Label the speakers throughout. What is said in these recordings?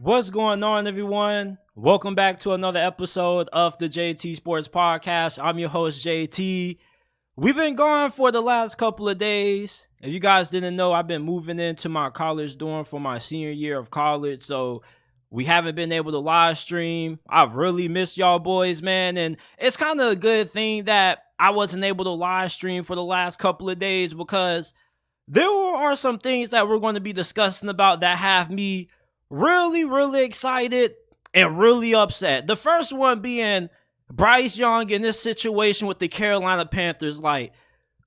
Speaker 1: What's going on, everyone? Welcome back to another episode of the JT Sports Podcast. I'm your host, JT. We've been gone for the last couple of days. If you guys didn't know, I've been moving into my college dorm for my senior year of college, so we haven't been able to live stream. I've really missed y'all boys, man, and it's kind of a good thing that I wasn't able to live stream for the last couple of days because there are some things that we're going to be discussing about that have me really excited and really upset. The first one being Bryce Young in this situation with the Carolina Panthers. Like,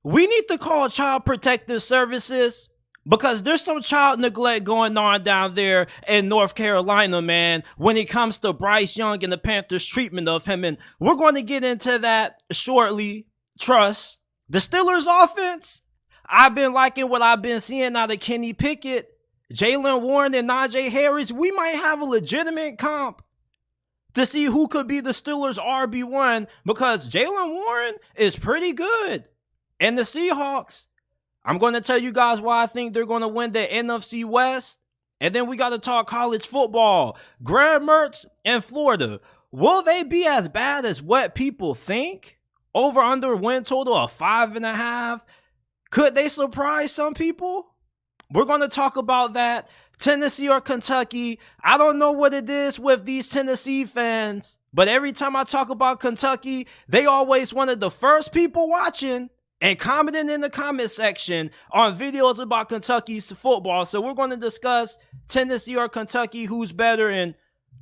Speaker 1: we need to call Child Protective Services because there's some child neglect going on down there in North Carolina, man, when it comes to Bryce Young and the Panthers' treatment of him. And we're going to get into that shortly. Trust. The Steelers offense, I've been liking what I've been seeing out of Kenny Pickett, Jaylen Warren, and Najee Harris. We might have a legitimate comp to see who could be the Steelers' RB1 because Jaylen Warren is pretty good. And the Seahawks, I'm going to tell you guys why I think they're going to win the NFC West. And then we got to talk college football. Graham Mertz and Florida, will they be as bad as what people think? Over under win total of 5.5. Could they surprise some people? We're going to talk about that. Tennessee or Kentucky. I don't know what it is with these Tennessee fans, but every time I talk about Kentucky, they always one of the first people watching and commenting in the comment section on videos about Kentucky's football. So we're going to discuss Tennessee or Kentucky, who's better, and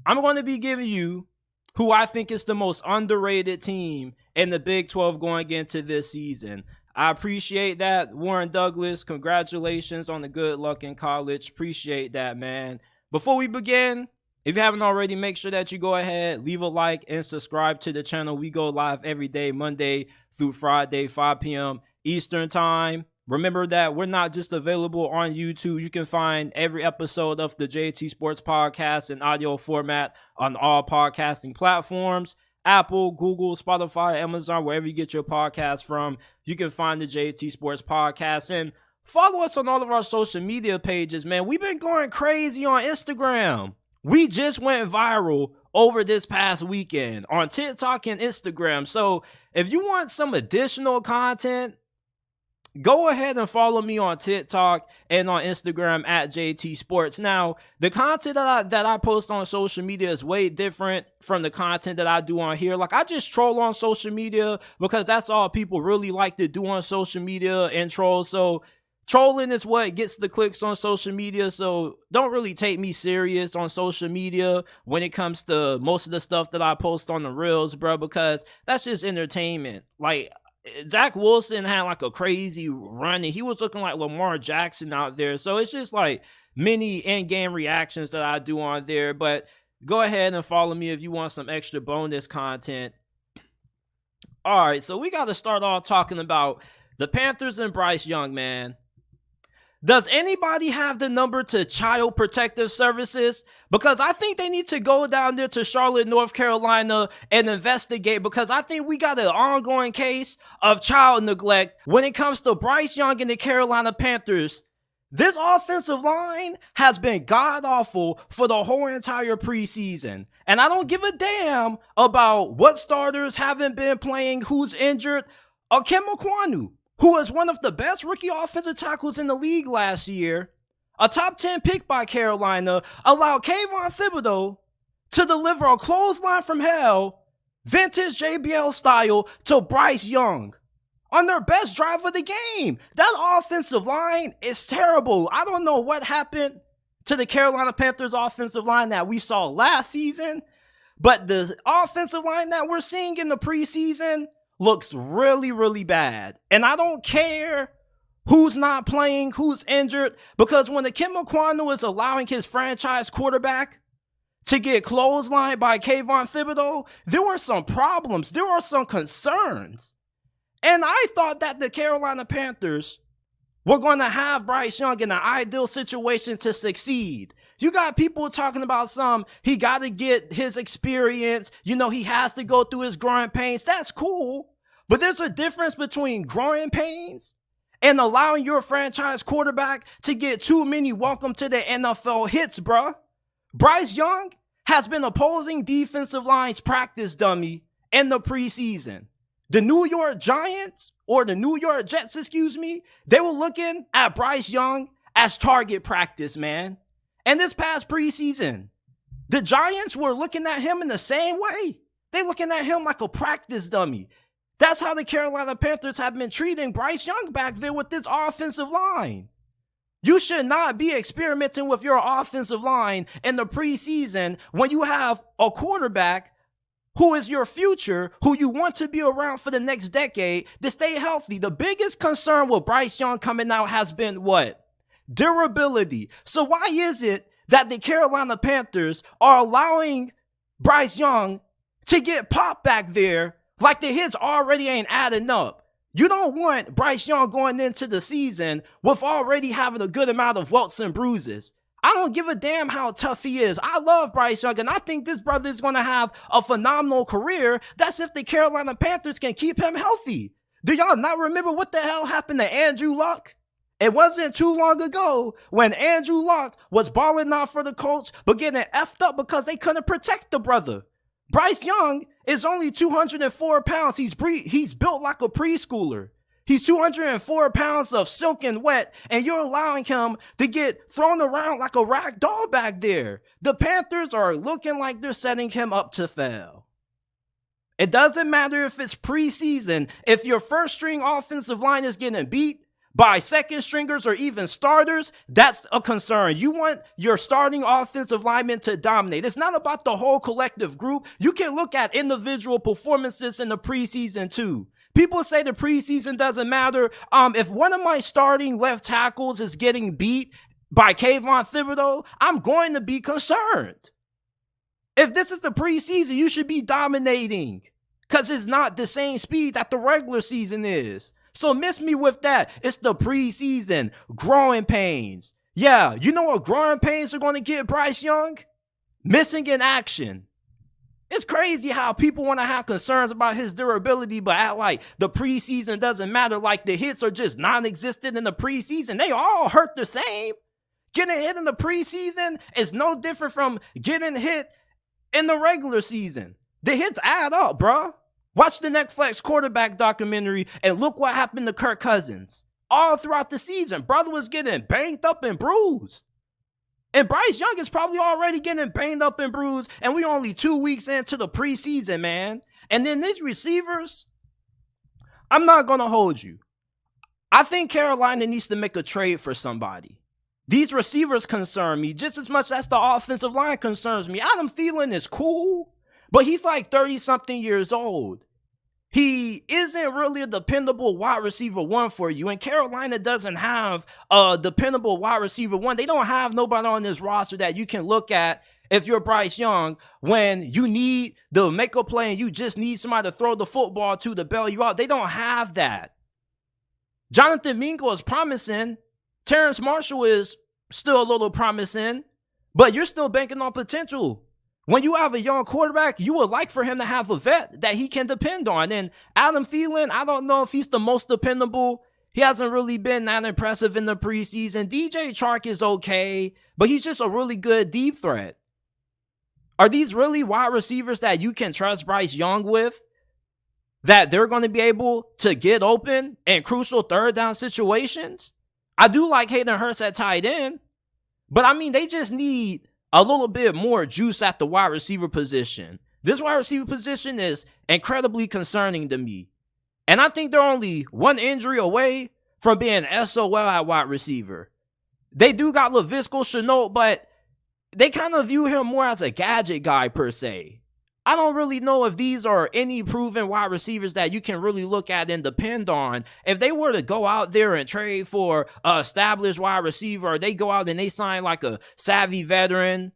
Speaker 1: I'm going to be giving you who I think is the most underrated team in the Big 12 going into this season. I appreciate that, Warren Douglas. Congratulations on the good luck in college. Appreciate that, man. Before we begin, if you haven't already, make sure that you go ahead, leave a like, and subscribe to the channel. We go live every day, Monday through Friday, 5 p.m. Eastern Time. Remember that we're not just available on YouTube. You can find every episode of the JT Sports Podcast in audio format on all podcasting platforms. Apple, Google, Spotify, Amazon, wherever you get your podcast from, you can find the JT Sports Podcast. And follow us on all of our social media pages, man. We've been going crazy on Instagram. We just went viral over this past weekend on TikTok and Instagram. So if you want some additional content, go ahead and follow me on TikTok and on Instagram at JT Sports. Now, the content that I post on social media is way different from the content that I do on here. Like, I just troll on social media because that's all people really like to do on social media and troll. So trolling is what gets the clicks on social media. So don't really take me serious on social media when it comes to most of the stuff that I post on the reels, bro, because that's just entertainment. Like, Zach Wilson had like a crazy run and he was looking like Lamar Jackson out there. So it's just like mini in-game reactions that I do on there. But go ahead and follow me if you want some extra bonus content. All right, so we got to start off talking about the Panthers and Bryce Young, man. Does anybody have the number to Child Protective Services? Because I think they need to go down there to Charlotte, North Carolina and investigate, because I think we got an ongoing case of child neglect when it comes to Bryce Young and the Carolina Panthers. This offensive line has been god-awful for the whole entire preseason. And I don't give a damn about what starters haven't been playing, who's injured, or Kim Ekwonu, who was one of the best rookie offensive tackles in the league last year, a top 10 pick by Carolina, allowed Kayvon Thibodeau to deliver a clothesline from hell, vintage JBL style, to Bryce Young on their best drive of the game. That offensive line is terrible. I don't know what happened to the Carolina Panthers offensive line that we saw last season, but the offensive line that we're seeing in the preseason looks really bad. And I don't care who's not playing, who's injured, because when the Kim Ekwonu is allowing his franchise quarterback to get clotheslined by Kayvon Thibodeau, there were some problems. There were some concerns. And I thought that the Carolina Panthers were going to have Bryce Young in an ideal situation to succeed. You got people talking about he got to get his experience. You know, he has to go through his growing pains. That's cool. But there's a difference between growing pains and allowing your franchise quarterback to get too many welcome to the NFL hits, bruh. Bryce Young has been opposing defensive line's practice dummy in the preseason. The New York Giants, or the New York Jets, they were looking at Bryce Young as target practice, man. And this past preseason, the Giants were looking at him in the same way. They're looking at him like a practice dummy. That's how the Carolina Panthers have been treating Bryce Young back there with this offensive line. You should not be experimenting with your offensive line in the preseason when you have a quarterback who is your future, who you want to be around for the next decade to stay healthy. The biggest concern with Bryce Young coming out has been what? Durability. So why is it that the Carolina Panthers are allowing Bryce Young to get popped back there like the hits already ain't adding up? You don't want Bryce Young going into the season with already having a good amount of welts and bruises. I don't give a damn how tough he is. I love Bryce Young, and I think this brother is going to have a phenomenal career. That's if the Carolina Panthers can keep him healthy. Do y'all not remember what the hell happened to Andrew Luck? It wasn't too long ago when Andrew Luck was balling out for the Colts, but getting effed up because they couldn't protect the brother. Bryce Young is only 204 pounds. He's built like a preschooler. He's 204 pounds of silken wet, and you're allowing him to get thrown around like a rag doll back there. The Panthers are looking like they're setting him up to fail. It doesn't matter if it's preseason. If your first string offensive line is getting beat by second stringers or even starters, that's a concern. You want your starting offensive linemen to dominate. It's not about the whole collective group. You can look at individual performances in the preseason too. People say the preseason doesn't matter. If one of my starting left tackles is getting beat by Kayvon Thibodeau, I'm going to be concerned. If this is the preseason, you should be dominating because it's not the same speed that the regular season is. So miss me with that. It's the preseason. Growing pains. Yeah, you know what growing pains are going to get Bryce Young? Missing in action. It's crazy how people want to have concerns about his durability, but act like the preseason doesn't matter, like the hits are just non-existent in the preseason. They all hurt the same. Getting hit in the preseason is no different from getting hit in the regular season. The hits add up, bruh. Watch the Netflix quarterback documentary and look what happened to Kirk Cousins. All throughout the season, brother was getting banged up and bruised. And Bryce Young is probably already getting banged up and bruised, and we're only 2 weeks into the preseason, man. And then these receivers, I'm not going to hold you. I think Carolina needs to make a trade for somebody. These receivers concern me just as much as the offensive line concerns me. Adam Thielen is cool, but he's like 30-something years old. He isn't really a dependable wide receiver one for you, and Carolina doesn't have a dependable wide receiver one. They don't have nobody on this roster that you can look at if you're Bryce Young when you need to make a play and you just need somebody to throw the football to bail you out. They don't have that. Jonathan Mingo is promising. Terrence Marshall is still a little promising, but you're still banking on potential. When you have a young quarterback, you would like for him to have a vet that he can depend on. And Adam Thielen, I don't know if he's the most dependable. He hasn't really been that impressive in the preseason. DJ Chark is okay, but he's just a really good deep threat. Are these really wide receivers that you can trust Bryce Young with? That they're going to be able to get open in crucial third down situations? I do like Hendon Hooker at tight end, but I mean, they just need a little bit more juice at the wide receiver position. This wide receiver position is incredibly concerning to me. And I think they're only one injury away from being S.O.S at wide receiver. They do got Laviska Shenault, but they kind of view him more as a gadget guy per se. I don't really know if these are any proven wide receivers that you can really look at and depend on. If they were to go out there and trade for an established wide receiver, or they go out and they sign like a savvy veteran,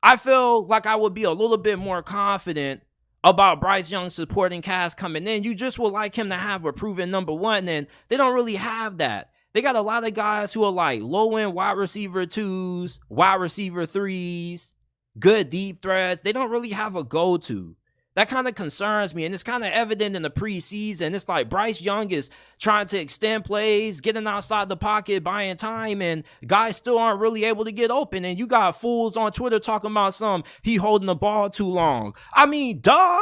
Speaker 1: I feel like I would be a little bit more confident about Bryce Young's supporting cast coming in. You just would like him to have a proven number one, and they don't really have that. They got a lot of guys who are like low-end wide receiver 2s, wide receiver 3s, good deep threats. They don't really have a go-to. that kind of concerns me, and it's kind of evident in the preseason. It's like Bryce Young is trying to extend plays, getting outside the pocket, buying time, and guys still aren't really able to get open. And you got fools on Twitter talking about he holding the ball too long. I mean, duh.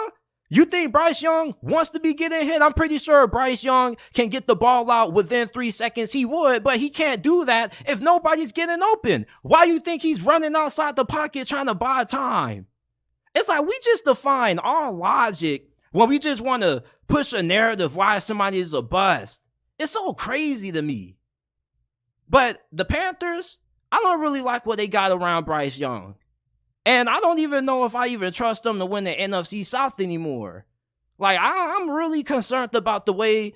Speaker 1: You think Bryce Young wants to be getting hit? I'm pretty sure Bryce Young can get the ball out within 3 seconds. He would, but he can't do that if nobody's getting open. Why you think he's running outside the pocket trying to buy time? It's like we just define our logic when we just want to push a narrative why somebody is a bust. It's so crazy to me. But the Panthers, I don't really like what they got around Bryce Young. And I don't even know if I even trust them to win the NFC South anymore. Like, I'm really concerned about the way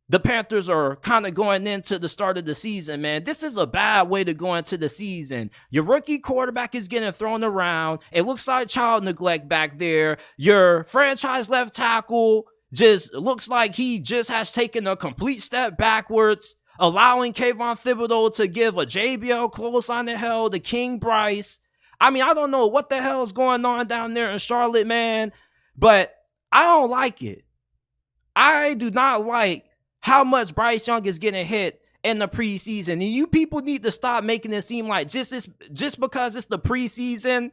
Speaker 1: the Panthers are kind of going into the start of the season, man. This is a bad way to go into the season. Your rookie quarterback is getting thrown around. It looks like child neglect back there. Your franchise left tackle just looks like he just has taken a complete step backwards, allowing Kayvon Thibodeau to give a JBL clothesline to hell to King Bryce. I mean, I don't know what the hell is going on down there in Charlotte, man, but I don't like it. I do not like how much Bryce Young is getting hit in the preseason. And you people need to stop making it seem like just because it's the preseason,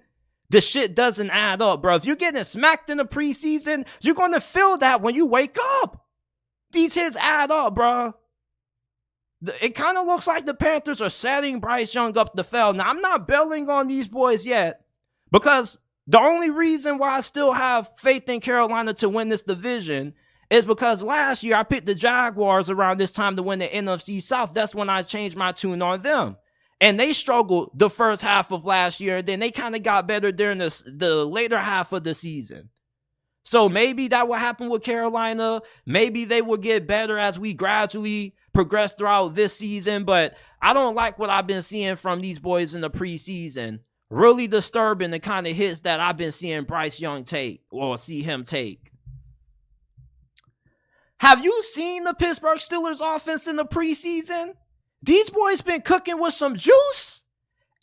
Speaker 1: the shit doesn't add up, bro. If you're getting smacked in the preseason, you're going to feel that when you wake up. These hits add up, bro. It kind of looks like the Panthers are setting Bryce Young up to fail. Now, I'm not bailing on these boys yet because the only reason why I still have faith in Carolina to win this division is because last year I picked the Jaguars around this time to win the NFC South. That's when I changed my tune on them. And they struggled the first half of last year. Then they kind of got better during the later half of the season. So maybe that will happen with Carolina. Maybe they will get better as we gradually progress throughout this season. But I don't like what I've been seeing from these boys in the preseason. Really disturbing the kind of hits that I've been seeing Bryce Young take or see him take. Have you seen the Pittsburgh Steelers offense in the preseason? These boys been cooking with some juice.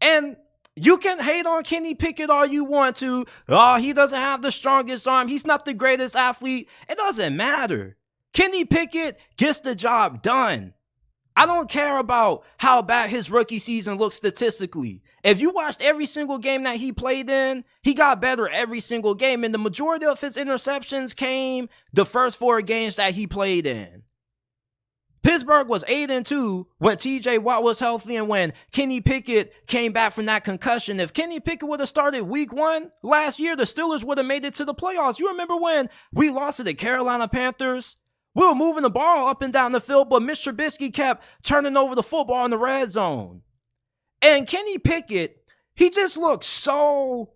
Speaker 1: And you can hate on Kenny Pickett all you want to. Oh, he doesn't have the strongest arm. He's not the greatest athlete. It doesn't matter. Kenny Pickett gets the job done. I don't care about how bad his rookie season looks statistically. If you watched every single game that he played in, he got better every single game. And the majority of his interceptions came the first 4 games that he played in. Pittsburgh was 8-2 when TJ Watt was healthy and when Kenny Pickett came back from that concussion. If Kenny Pickett would have started week 1 last year, the Steelers would have made it to the playoffs. You remember when we lost to the Carolina Panthers? We were moving the ball up and down the field, but Mr. Trubisky kept turning over the football in the red zone. And Kenny Pickett, he looks so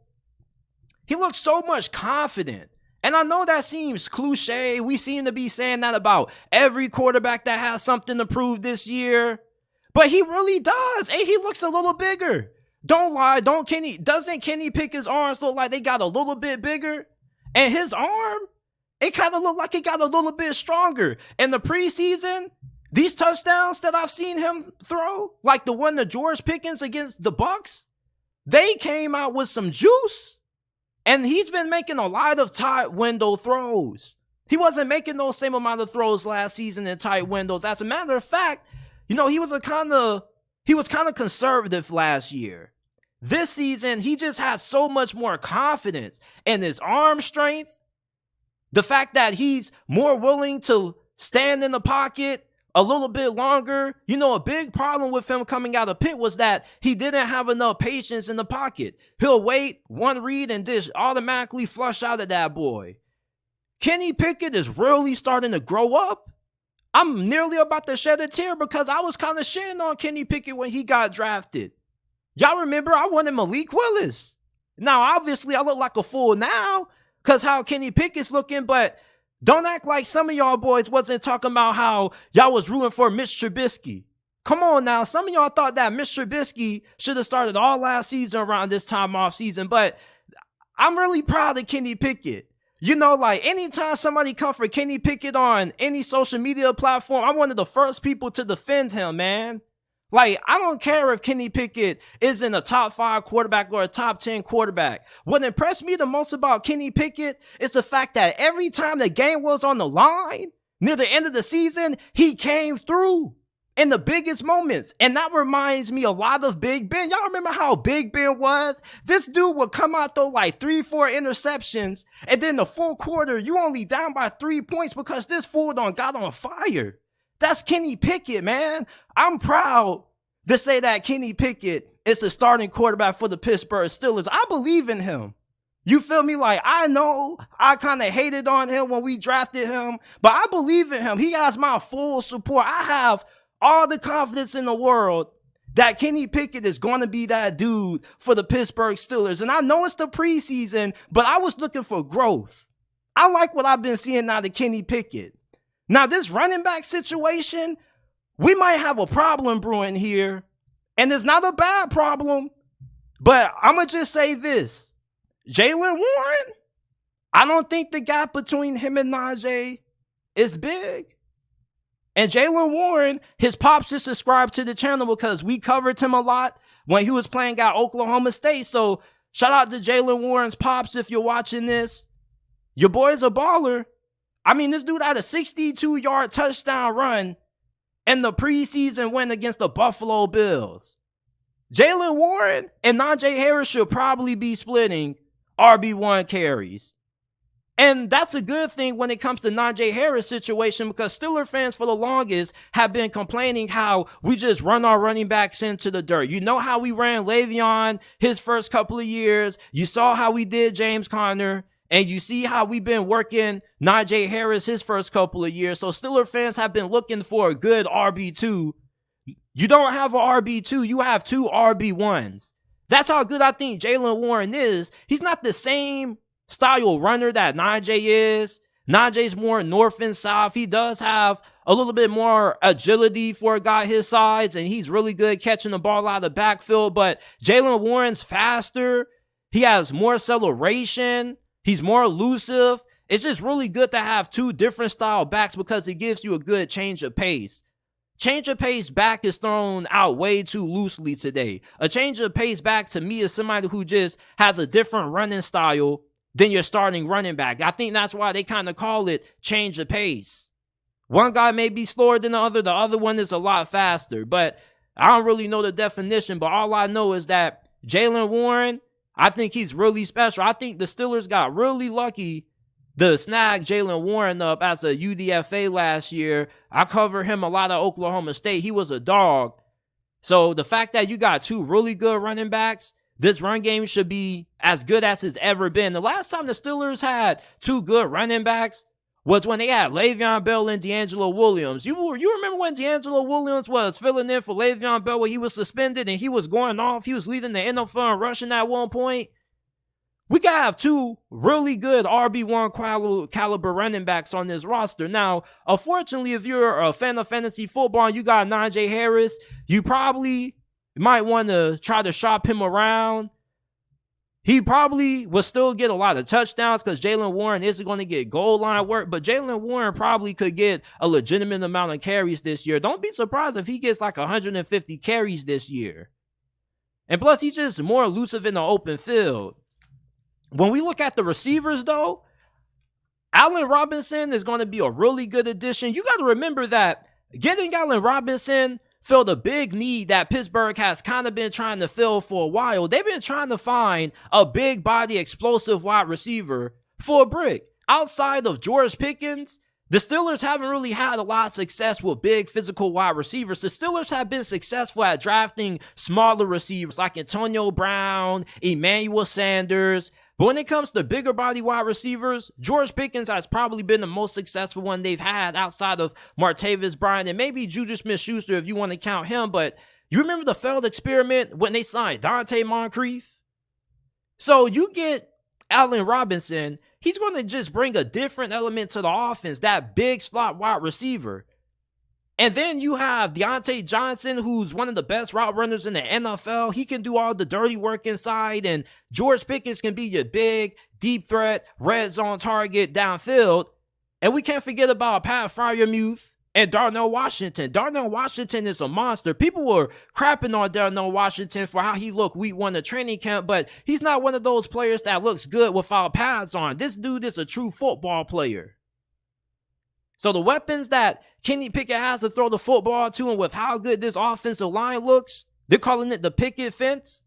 Speaker 1: much confident. And I know that seems cliche. We seem to be saying that about every quarterback that has something to prove this year. But he really does. And he looks a little bigger. Don't lie. Doesn't Kenny Pickett's arms look like they got a little bit bigger? And his arm, it kind of looked like it got a little bit stronger. In the preseason, these touchdowns that I've seen him throw, like the one to George Pickens against the Bucks, they came out with some juice. And he's been making a lot of tight window throws. He wasn't making those same amount of throws last season in tight windows. As a matter of fact, he was kind of conservative last year. This season, he just has so much more confidence in his arm strength. The fact that he's more willing to stand in the pocket a little bit longer. A big problem with him coming out of Pitt was that he didn't have enough patience in the pocket. He'll wait, one read, and just automatically flush out of that boy. Kenny Pickett is really starting to grow up. I'm nearly about to shed a tear because I was kind of shitting on Kenny Pickett when he got drafted. Y'all remember I wanted Malik Willis. Now, obviously, I look like a fool now because how Kenny Pickett's looking, but don't act like some of y'all boys wasn't talking about how y'all was rooting for Mitch Trubisky. Come on now. Some of y'all thought that Mitch Trubisky should have started all last season around this time off season. But I'm really proud of Kenny Pickett. Anytime somebody come for Kenny Pickett on any social media platform, I'm one of the first people to defend him, man. Like, I don't care if Kenny Pickett isn't a top 5 quarterback or a top 10 quarterback. What impressed me the most about Kenny Pickett is the fact that every time the game was on the line, near the end of the season, he came through in the biggest moments. And that reminds me a lot of Big Ben. Y'all remember how Big Ben was? This dude would come out, throw like 3-4 interceptions, and then the full quarter, you only down by 3 points because this fool done got on fire. That's Kenny Pickett, man. I'm proud to say that Kenny Pickett is the starting quarterback for the Pittsburgh Steelers. I believe in him. You feel me? Like, I know I kind of hated on him when we drafted him, but I believe in him. He has my full support. I have all the confidence in the world that Kenny Pickett is going to be that dude for the Pittsburgh Steelers. And I know it's the preseason, but I was looking for growth. I like what I've been seeing out of Kenny Pickett. Now, this running back situation, we might have a problem brewing here, and it's not a bad problem, but I'm going to just say this. Jaylen Warren, I don't think the gap between him and Najee is big. And Jaylen Warren, his pops just subscribed to the channel because we covered him a lot when he was playing at Oklahoma State. So shout out to Jaylen Warren's pops if you're watching this. Your boy's a baller. I mean, this dude had a 62-yard touchdown run in the preseason win against the Buffalo Bills. Jaylen Warren and Najee Harris should probably be splitting RB1 carries. And that's a good thing when it comes to Najee Harris' situation, because Steeler fans for the longest have been complaining how we just run our running backs into the dirt. You know how we ran Le'Veon his first couple of years. You saw how we did James Conner. And you see how we've been working Najee Harris his first couple of years. So Steeler fans have been looking for a good RB2. You don't have an RB2. You have 2 RB1s. That's how good I think Jaylen Warren is. He's not the same style runner that Najee is. Najee's more north and south. He does have a little bit more agility for a guy his size, and he's really good catching the ball out of the backfield. But Jaylen Warren's faster. He has more acceleration. He's more elusive. It's just really good to have 2 different style backs because it gives you a good change of pace. Change of pace back is thrown out way too loosely today. A change of pace back to me is somebody who just has a different running style than your starting running back. I think that's why they kind of call it change of pace. One guy may be slower than the other one is a lot faster. But I don't really know the definition, but all I know is that Jaylen Warren, I think he's really special. I think the Steelers got really lucky to snag Jaylen Warren up as a UDFA last year. I covered him a lot at Oklahoma State. He was a dog. So the fact that you got 2 really good running backs, this run game should be as good as it's ever been. The last time the Steelers had 2 good running backs was when they had Le'Veon Bell and D'Angelo Williams. You remember when D'Angelo Williams was filling in for Le'Veon Bell when he was suspended and he was going off? He was leading the NFL in rushing at one point. We got to have 2 really good RB1 caliber running backs on this roster. Now, unfortunately, if you're a fan of fantasy football and you got Najee Harris, you probably might want to try to shop him around. He probably will still get a lot of touchdowns because Jaylen Warren isn't going to get goal line work, but Jaylen Warren probably could get a legitimate amount of carries this year. Don't be surprised if he gets like 150 carries this year. And plus, he's just more elusive in the open field. When we look at the receivers, though, Allen Robinson is going to be a really good addition. You got to remember that getting Allen Robinson filled a big need that Pittsburgh has kind of been trying to fill for a while. They've been trying to find a big body, explosive wide receiver for a brick. Outside of George Pickens, the Steelers haven't really had a lot of success with big physical wide receivers. The Steelers have been successful at drafting smaller receivers like Antonio Brown, Emmanuel Sanders. But when it comes to bigger body wide receivers, George Pickens has probably been the most successful one they've had outside of Martavis Bryant and maybe Juju Smith-Schuster if you want to count him. But you remember the failed experiment when they signed Dante Moncrief? So you get Allen Robinson, he's going to just bring a different element to the offense, that big slot wide receiver. And then you have Deontay Johnson, who's one of the best route runners in the NFL. He can do all the dirty work inside, and George Pickens can be your big, deep threat, red zone target downfield. And we can't forget about Pat Freiermuth and Darnell Washington. Darnell Washington is a monster. People were crapping on Darnell Washington for how he looked week 1 of training camp, but he's not one of those players that looks good without pads on. This dude is a true football player. So the weapons that Kenny Pickett has to throw the football to, and with how good this offensive line looks, they're calling it the Pickett fence.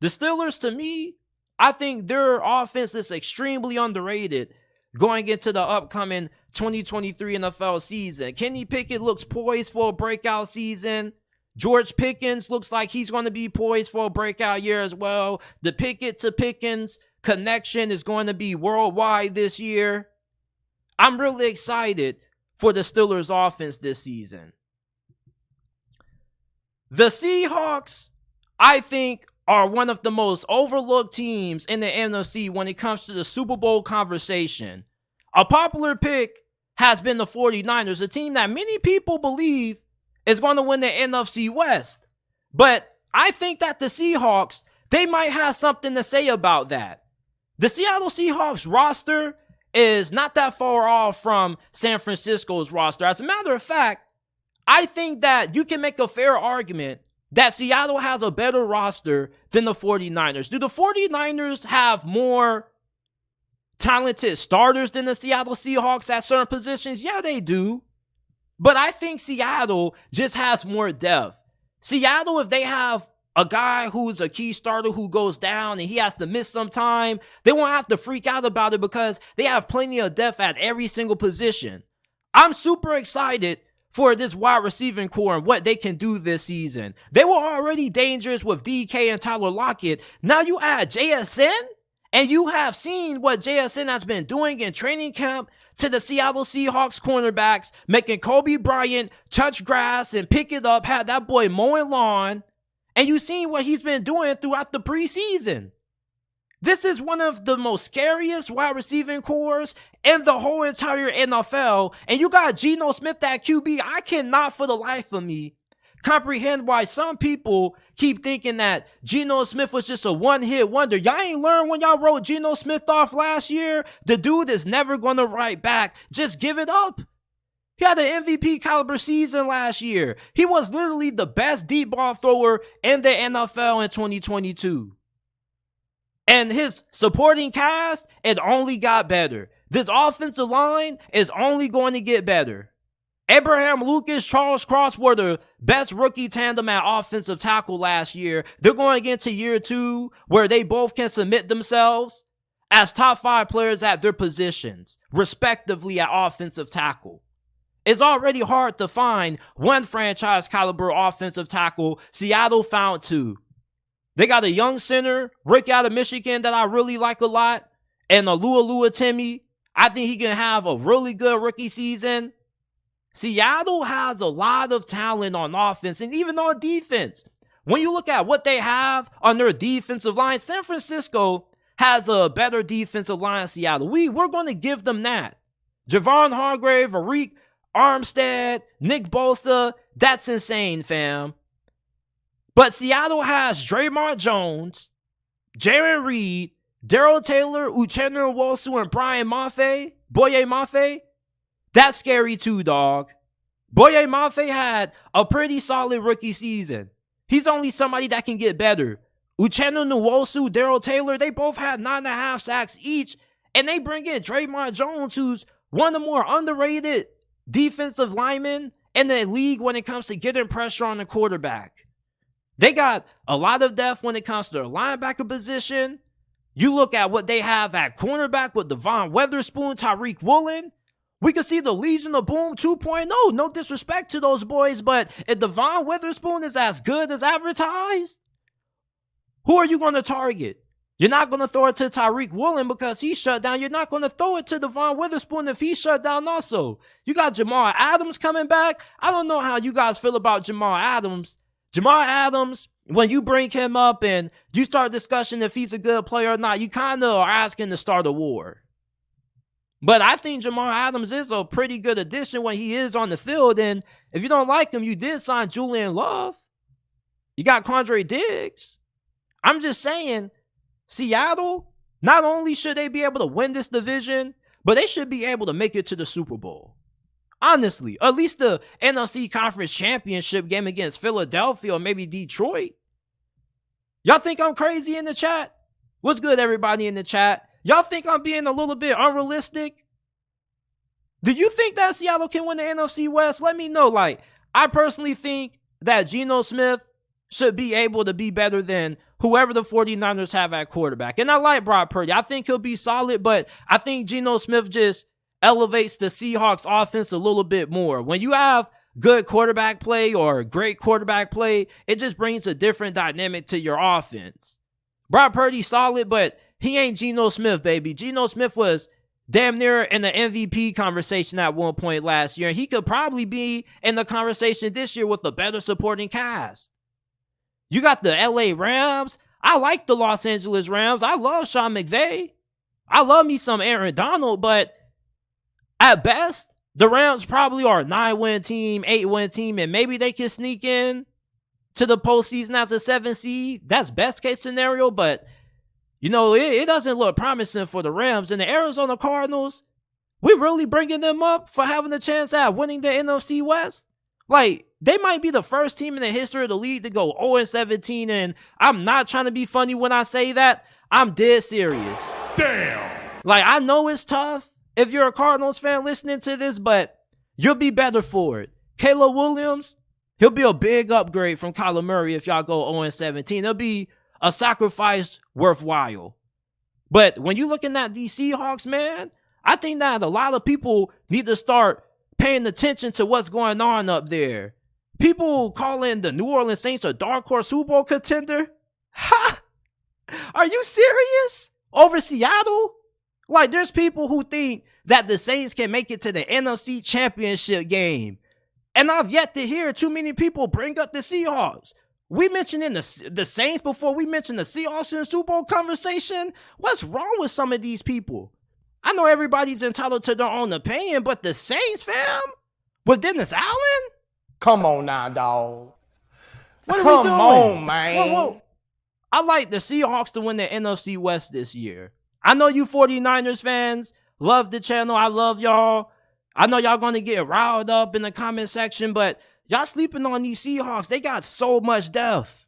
Speaker 1: The Steelers, to me, I think their offense is extremely underrated going into the upcoming 2023 NFL season. Kenny Pickett looks poised for a breakout season. George Pickens looks like he's going to be poised for a breakout year as well. The Pickett to Pickens connection is going to be worldwide this year. I'm really excited for the Steelers offense this season. The Seahawks, I think, are one of the most overlooked teams in the NFC when it comes to the Super Bowl conversation. A popular pick has been the 49ers, a team that many people believe is going to win the NFC West. But I think that the Seahawks, they might have something to say about that. The Seattle Seahawks roster is not that far off from San Francisco's roster. As a matter of fact, I think that you can make a fair argument that Seattle has a better roster than the 49ers. Do the 49ers have more talented starters than the Seattle Seahawks at certain positions? Yeah, they do. But I think Seattle just has more depth. Seattle, if they have a guy who's a key starter who goes down and he has to miss some time, they won't have to freak out about it because they have plenty of depth at every single position. I'm super excited for this wide receiving core and what they can do this season. They were already dangerous with DK and Tyler Lockett. Now you add JSN, and you have seen what JSN has been doing in training camp to the Seattle Seahawks cornerbacks, making Kobe Bryant touch grass and pick it up, had that boy mowing lawn, and you've seen what he's been doing throughout the preseason. This is one of the most scariest wide receiving cores in the whole entire NFL, and you got Geno Smith at QB. I cannot for the life of me comprehend why some people keep thinking that Geno Smith was just a one-hit wonder. Y'all ain't learned when y'all wrote Geno Smith off last year? The dude is never going to write back. Just give it up. He had an MVP caliber season last year. He was literally the best deep ball thrower in the NFL in 2022. And his supporting cast, it only got better. This offensive line is only going to get better. Abraham Lucas, Charles Cross were the best rookie tandem at offensive tackle last year. They're going into year 2 where they both can submit themselves as top 5 players at their positions, respectively at offensive tackle. It's already hard to find one franchise caliber offensive tackle. Seattle found 2. They got a young center, rookie out of Michigan, that I really like a lot, and Alua Timmy. I think he can have a really good rookie season. Seattle has a lot of talent on offense and even on defense. When you look at what they have on their defensive line, San Francisco has a better defensive line than Seattle. We're going to give them that. Javon Hargrave, Arik Armstead, Nick Bosa, that's insane, fam. But Seattle has Draymond Jones, Jaron Reed, Darrell Taylor, Uchenna Nwosu, and Brian Boye Mafe. That's scary too, dog. Boye Mafe had a pretty solid rookie season. He's only somebody that can get better. Uchenna Nwosu, Darrell Taylor, they both had 9.5 sacks each. And they bring in Draymond Jones, who's one of the more underrated defensive linemen in the league when it comes to getting pressure on the quarterback. They got a lot of depth when it comes to their linebacker position. You look at what they have at cornerback with Devon Witherspoon, Tariq Woolen. We can see the Legion of Boom 2.0. No disrespect to those boys, but if Devon Witherspoon is as good as advertised, who are you going to target? You're not going to throw it to Tariq Woolen because he's shut down. You're not going to throw it to Devon Witherspoon if he's shut down also. You got Jamal Adams coming back. I don't know how you guys feel about Jamal Adams. Jamal Adams, when you bring him up and you start discussing if he's a good player or not, you kind of are asking to start a war. But I think Jamal Adams is a pretty good addition when he is on the field. And if you don't like him, you did sign Julian Love. You got Quandre Diggs. I'm just saying, Seattle, not only should they be able to win this division, but they should be able to make it to the Super Bowl. Honestly, at least the NFC Conference Championship game against Philadelphia or maybe Detroit. Y'all think I'm crazy in the chat? What's good, everybody in the chat? Y'all think I'm being a little bit unrealistic? Do you think that Seattle can win the NFC West? Let me know. Like, I personally think that Geno Smith should be able to be better than whoever the 49ers have at quarterback. And I like Brock Purdy. I think he'll be solid, but I think Geno Smith just elevates the Seahawks offense a little bit more. When you have good quarterback play or great quarterback play, it just brings a different dynamic to your offense. Brock Purdy's solid, but he ain't Geno Smith, baby. Geno Smith was damn near in the MVP conversation at one point last year, and he could probably be in the conversation this year with a better supporting cast. You got the LA Rams. I like the Los Angeles Rams. I love Sean McVay. I love me some Aaron Donald, but at best, the Rams probably are a 9-win team, 8-win team, and maybe they can sneak in to the postseason as a 7 seed. That's best case scenario, but you know, it doesn't look promising for the Rams. And the Arizona Cardinals, we really bringing them up for having a chance at winning the NFC West? Like, they might be the first team in the history of the league to go 0-17, and I'm not trying to be funny when I say that. I'm dead serious.
Speaker 2: Damn!
Speaker 1: Like, I know it's tough if you're a Cardinals fan listening to this, but you'll be better for it. Caleb Williams, he'll be a big upgrade from Kyler Murray if y'all go 0-17. It'll be a sacrifice worthwhile. But when you're looking at these Seahawks, man, I think that a lot of people need to start paying attention to what's going on up there. People calling the New Orleans Saints a dark horse Super Bowl contender? Ha! Are you serious? Over Seattle? Like, there's people who think that the Saints can make it to the NFC Championship game. And I've yet to hear too many people bring up the Seahawks. We mentioned in the Saints before we mentioned the Seahawks in the Super Bowl conversation. What's wrong with some of these people? I know everybody's entitled to their own opinion, but the Saints, fam? With Dennis Allen?
Speaker 3: Come on now, dog.
Speaker 1: What are we doing?
Speaker 3: Come on, man.
Speaker 1: Whoa. I like the Seahawks to win the NFC West this year. I know you 49ers fans love the channel. I love y'all. I know y'all going to get riled up in the comment section, but y'all sleeping on these Seahawks. They got so much depth.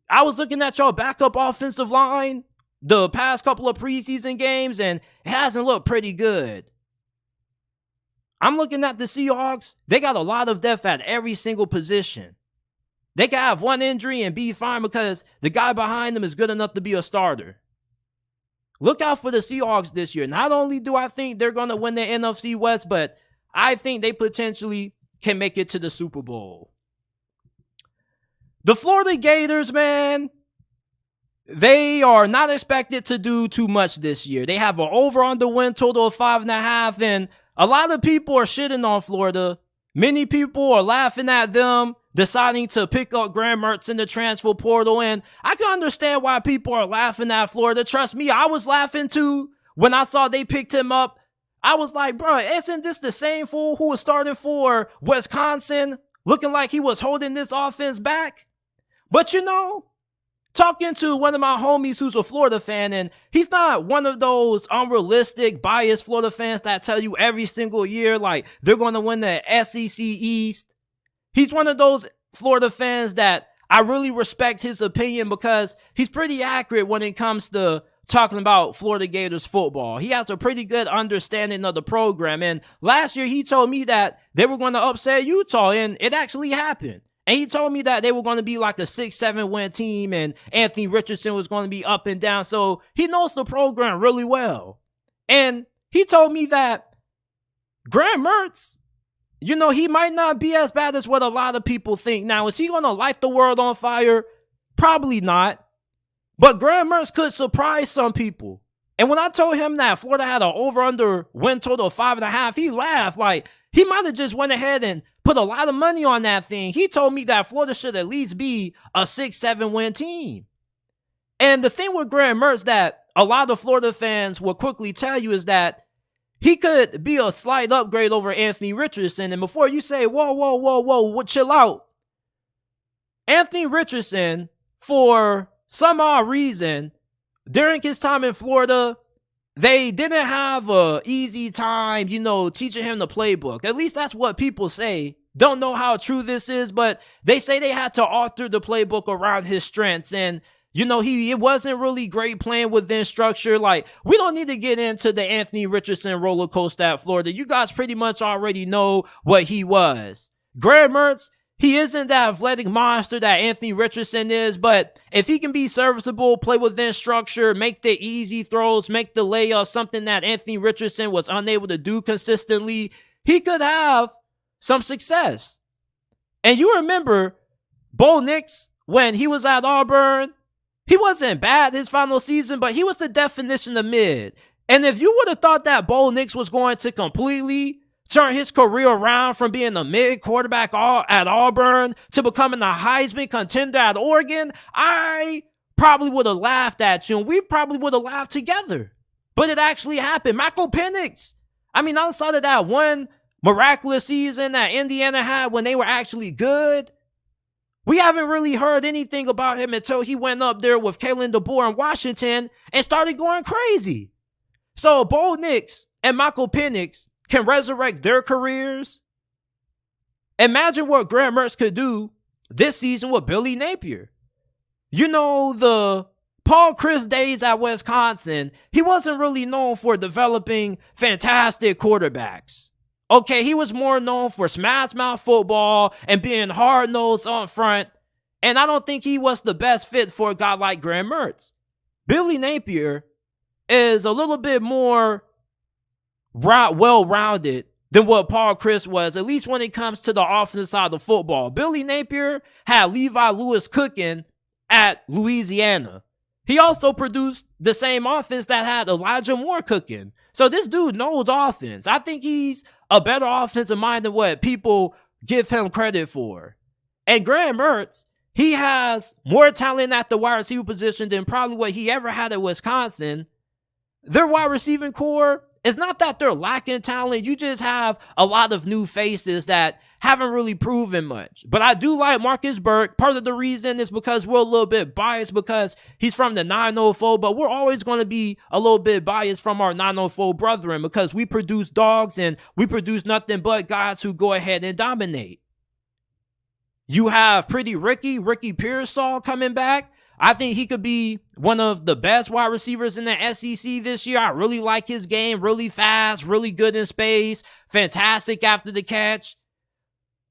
Speaker 1: I was looking at your backup offensive line the past couple of preseason games, and it hasn't looked pretty good. I'm looking at the Seahawks. They got a lot of depth at every single position. They can have one injury and be fine because the guy behind them is good enough to be a starter. Look out for the Seahawks this year. Not only do I think they're going to win the NFC West, but I think they potentially can make it to the Super Bowl. The Florida Gators, man, they are not expected to do too much this year. They have an over-under win total of 5.5, and a lot of people are shitting on Florida. Many people are laughing at them deciding to pick up Graham Mertz in the transfer portal, and I can understand why people are laughing at Florida. Trust me, I was laughing too when I saw they picked him up. I was like, bro, isn't this the same fool who was starting for Wisconsin, looking like he was holding this offense back? But you know, talking to one of my homies who's a Florida fan, and he's not one of those unrealistic, biased Florida fans that tell you every single year, like, they're going to win the SEC East. He's one of those Florida fans that I really respect his opinion because he's pretty accurate when it comes to talking about Florida Gators football. He has a pretty good understanding of the program. And last year, he told me that they were going to upset Utah, and it actually happened. And he told me that they were going to be like a 6-7 win team, and Anthony Richardson was going to be up and down. So he knows the program really well. And he told me that Graham Mertz, you know, he might not be as bad as what a lot of people think. Now, is he going to light the world on fire? Probably not. But Graham Mertz could surprise some people. And when I told him that Florida had an over-under win total of 5.5, he laughed. Like, he might have just went ahead and put a lot of money on that thing. He told me that Florida should at least be a 6-7 win team. And the thing with Graham Mertz that a lot of Florida fans will quickly tell you is that he could be a slight upgrade over Anthony Richardson. And before you say, whoa, chill out. Anthony Richardson, for some odd reason, during his time in Florida, they didn't have a easy time, teaching him the playbook. At least that's what people say. Don't know how true this is, but they say they had to alter the playbook around his strengths. And, it wasn't really great playing within structure. Like, we don't need to get into the Anthony Richardson roller coaster at Florida. You guys pretty much already know what he was. Graham Mertz, he isn't that athletic monster that Anthony Richardson is, but if he can be serviceable, play within structure, make the easy throws, make the layups, something that Anthony Richardson was unable to do consistently, he could have some success. And you remember Bo Nix, when he was at Auburn, he wasn't bad his final season, but he was the definition of mid. And if you would have thought that Bo Nix was going to completely turn his career around from being a mid quarterback at Auburn to becoming a Heisman contender at Oregon, I probably would have laughed at you, and we probably would have laughed together. But it actually happened. Michael Penix, outside of that one miraculous season that Indiana had when they were actually good, we haven't really heard anything about him until he went up there with Kalen DeBoer in Washington and started going crazy. So Bo Nix and Michael Penix can resurrect their careers. Imagine what Graham Mertz could do this season with Billy Napier. The Paul Chryst days at Wisconsin, he wasn't really known for developing fantastic quarterbacks. Okay, he was more known for smash mouth football and being hard-nosed on front, and I don't think he was the best fit for a guy like Graham Mertz. Billy Napier is a little bit more well-rounded than what Paul Chryst was, at least when it comes to the offensive side of football. Billy Napier had Levi Lewis cooking at Louisiana. He also produced the same offense that had Elijah Moore cooking. So this dude knows offense. I think he's a better offensive mind than what people give him credit for. And Graham Mertz, he has more talent at the wide receiver position than probably what he ever had at Wisconsin. Their wide receiving core, it's not that they're lacking talent. You just have a lot of new faces that haven't really proven much. But I do like Marcus Burke. Part of the reason is because we're a little bit biased because he's from the 904, but we're always going to be a little bit biased from our 904 brethren because we produce dogs and we produce nothing but guys who go ahead and dominate. You have Pretty Ricky Pearsall coming back. I think he could be one of the best wide receivers in the SEC this year. I really like his game. Really fast, really good in space, fantastic after the catch.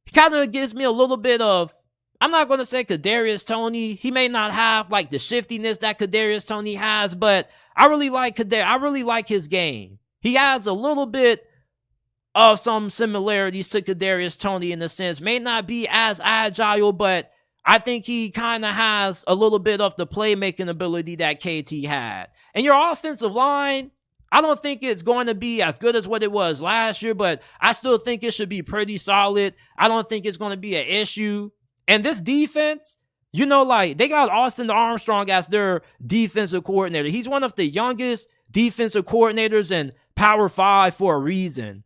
Speaker 1: He kind of gives me a little bit of, I'm not going to say Kadarius Toney. He may not have like the shiftiness that Kadarius Toney has, but I really like his game. He has a little bit of some similarities to Kadarius Toney in the sense, may not be as agile, but I think he kind of has a little bit of the playmaking ability that KT had. And your offensive line, I don't think it's going to be as good as what it was last year, but I still think it should be pretty solid. I don't think it's going to be an issue. And this defense, they got Austin Armstrong as their defensive coordinator. He's one of the youngest defensive coordinators in Power 5 for a reason.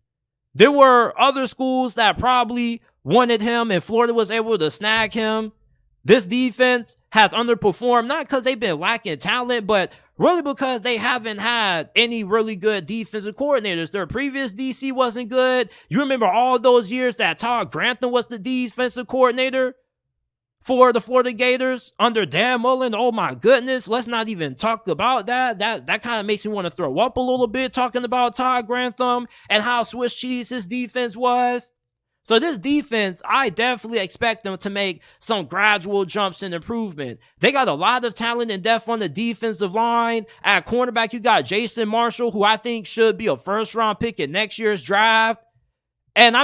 Speaker 1: There were other schools that probably wanted him, and Florida was able to snag him. This defense has underperformed, not because they've been lacking talent, but really because they haven't had any really good defensive coordinators. Their previous DC wasn't good. You remember all those years that Todd Grantham was the defensive coordinator for the Florida Gators under Dan Mullen? Oh my goodness, let's not even talk about that. That kind of makes me want to throw up a little bit talking about Todd Grantham and how Swiss cheese his defense was. So this defense, I definitely expect them to make some gradual jumps in improvement. They got a lot of talent and depth on the defensive line. At cornerback, you got Jason Marshall, who I think should be a first-round pick in next year's draft. And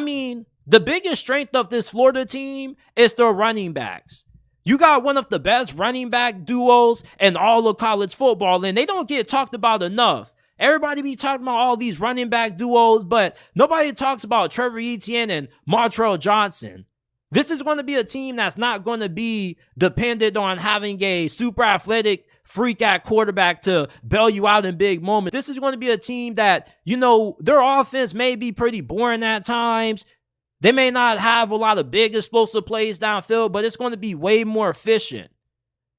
Speaker 1: the biggest strength of this Florida team is their running backs. You got one of the best running back duos in all of college football, and they don't get talked about enough. Everybody be talking about all these running back duos, but nobody talks about Trevor Etienne and Montrell Johnson. This is going to be a team that's not going to be dependent on having a super athletic freak at quarterback to bail you out in big moments. This is going to be a team that, their offense may be pretty boring at times. They may not have a lot of big explosive plays downfield, but it's going to be way more efficient.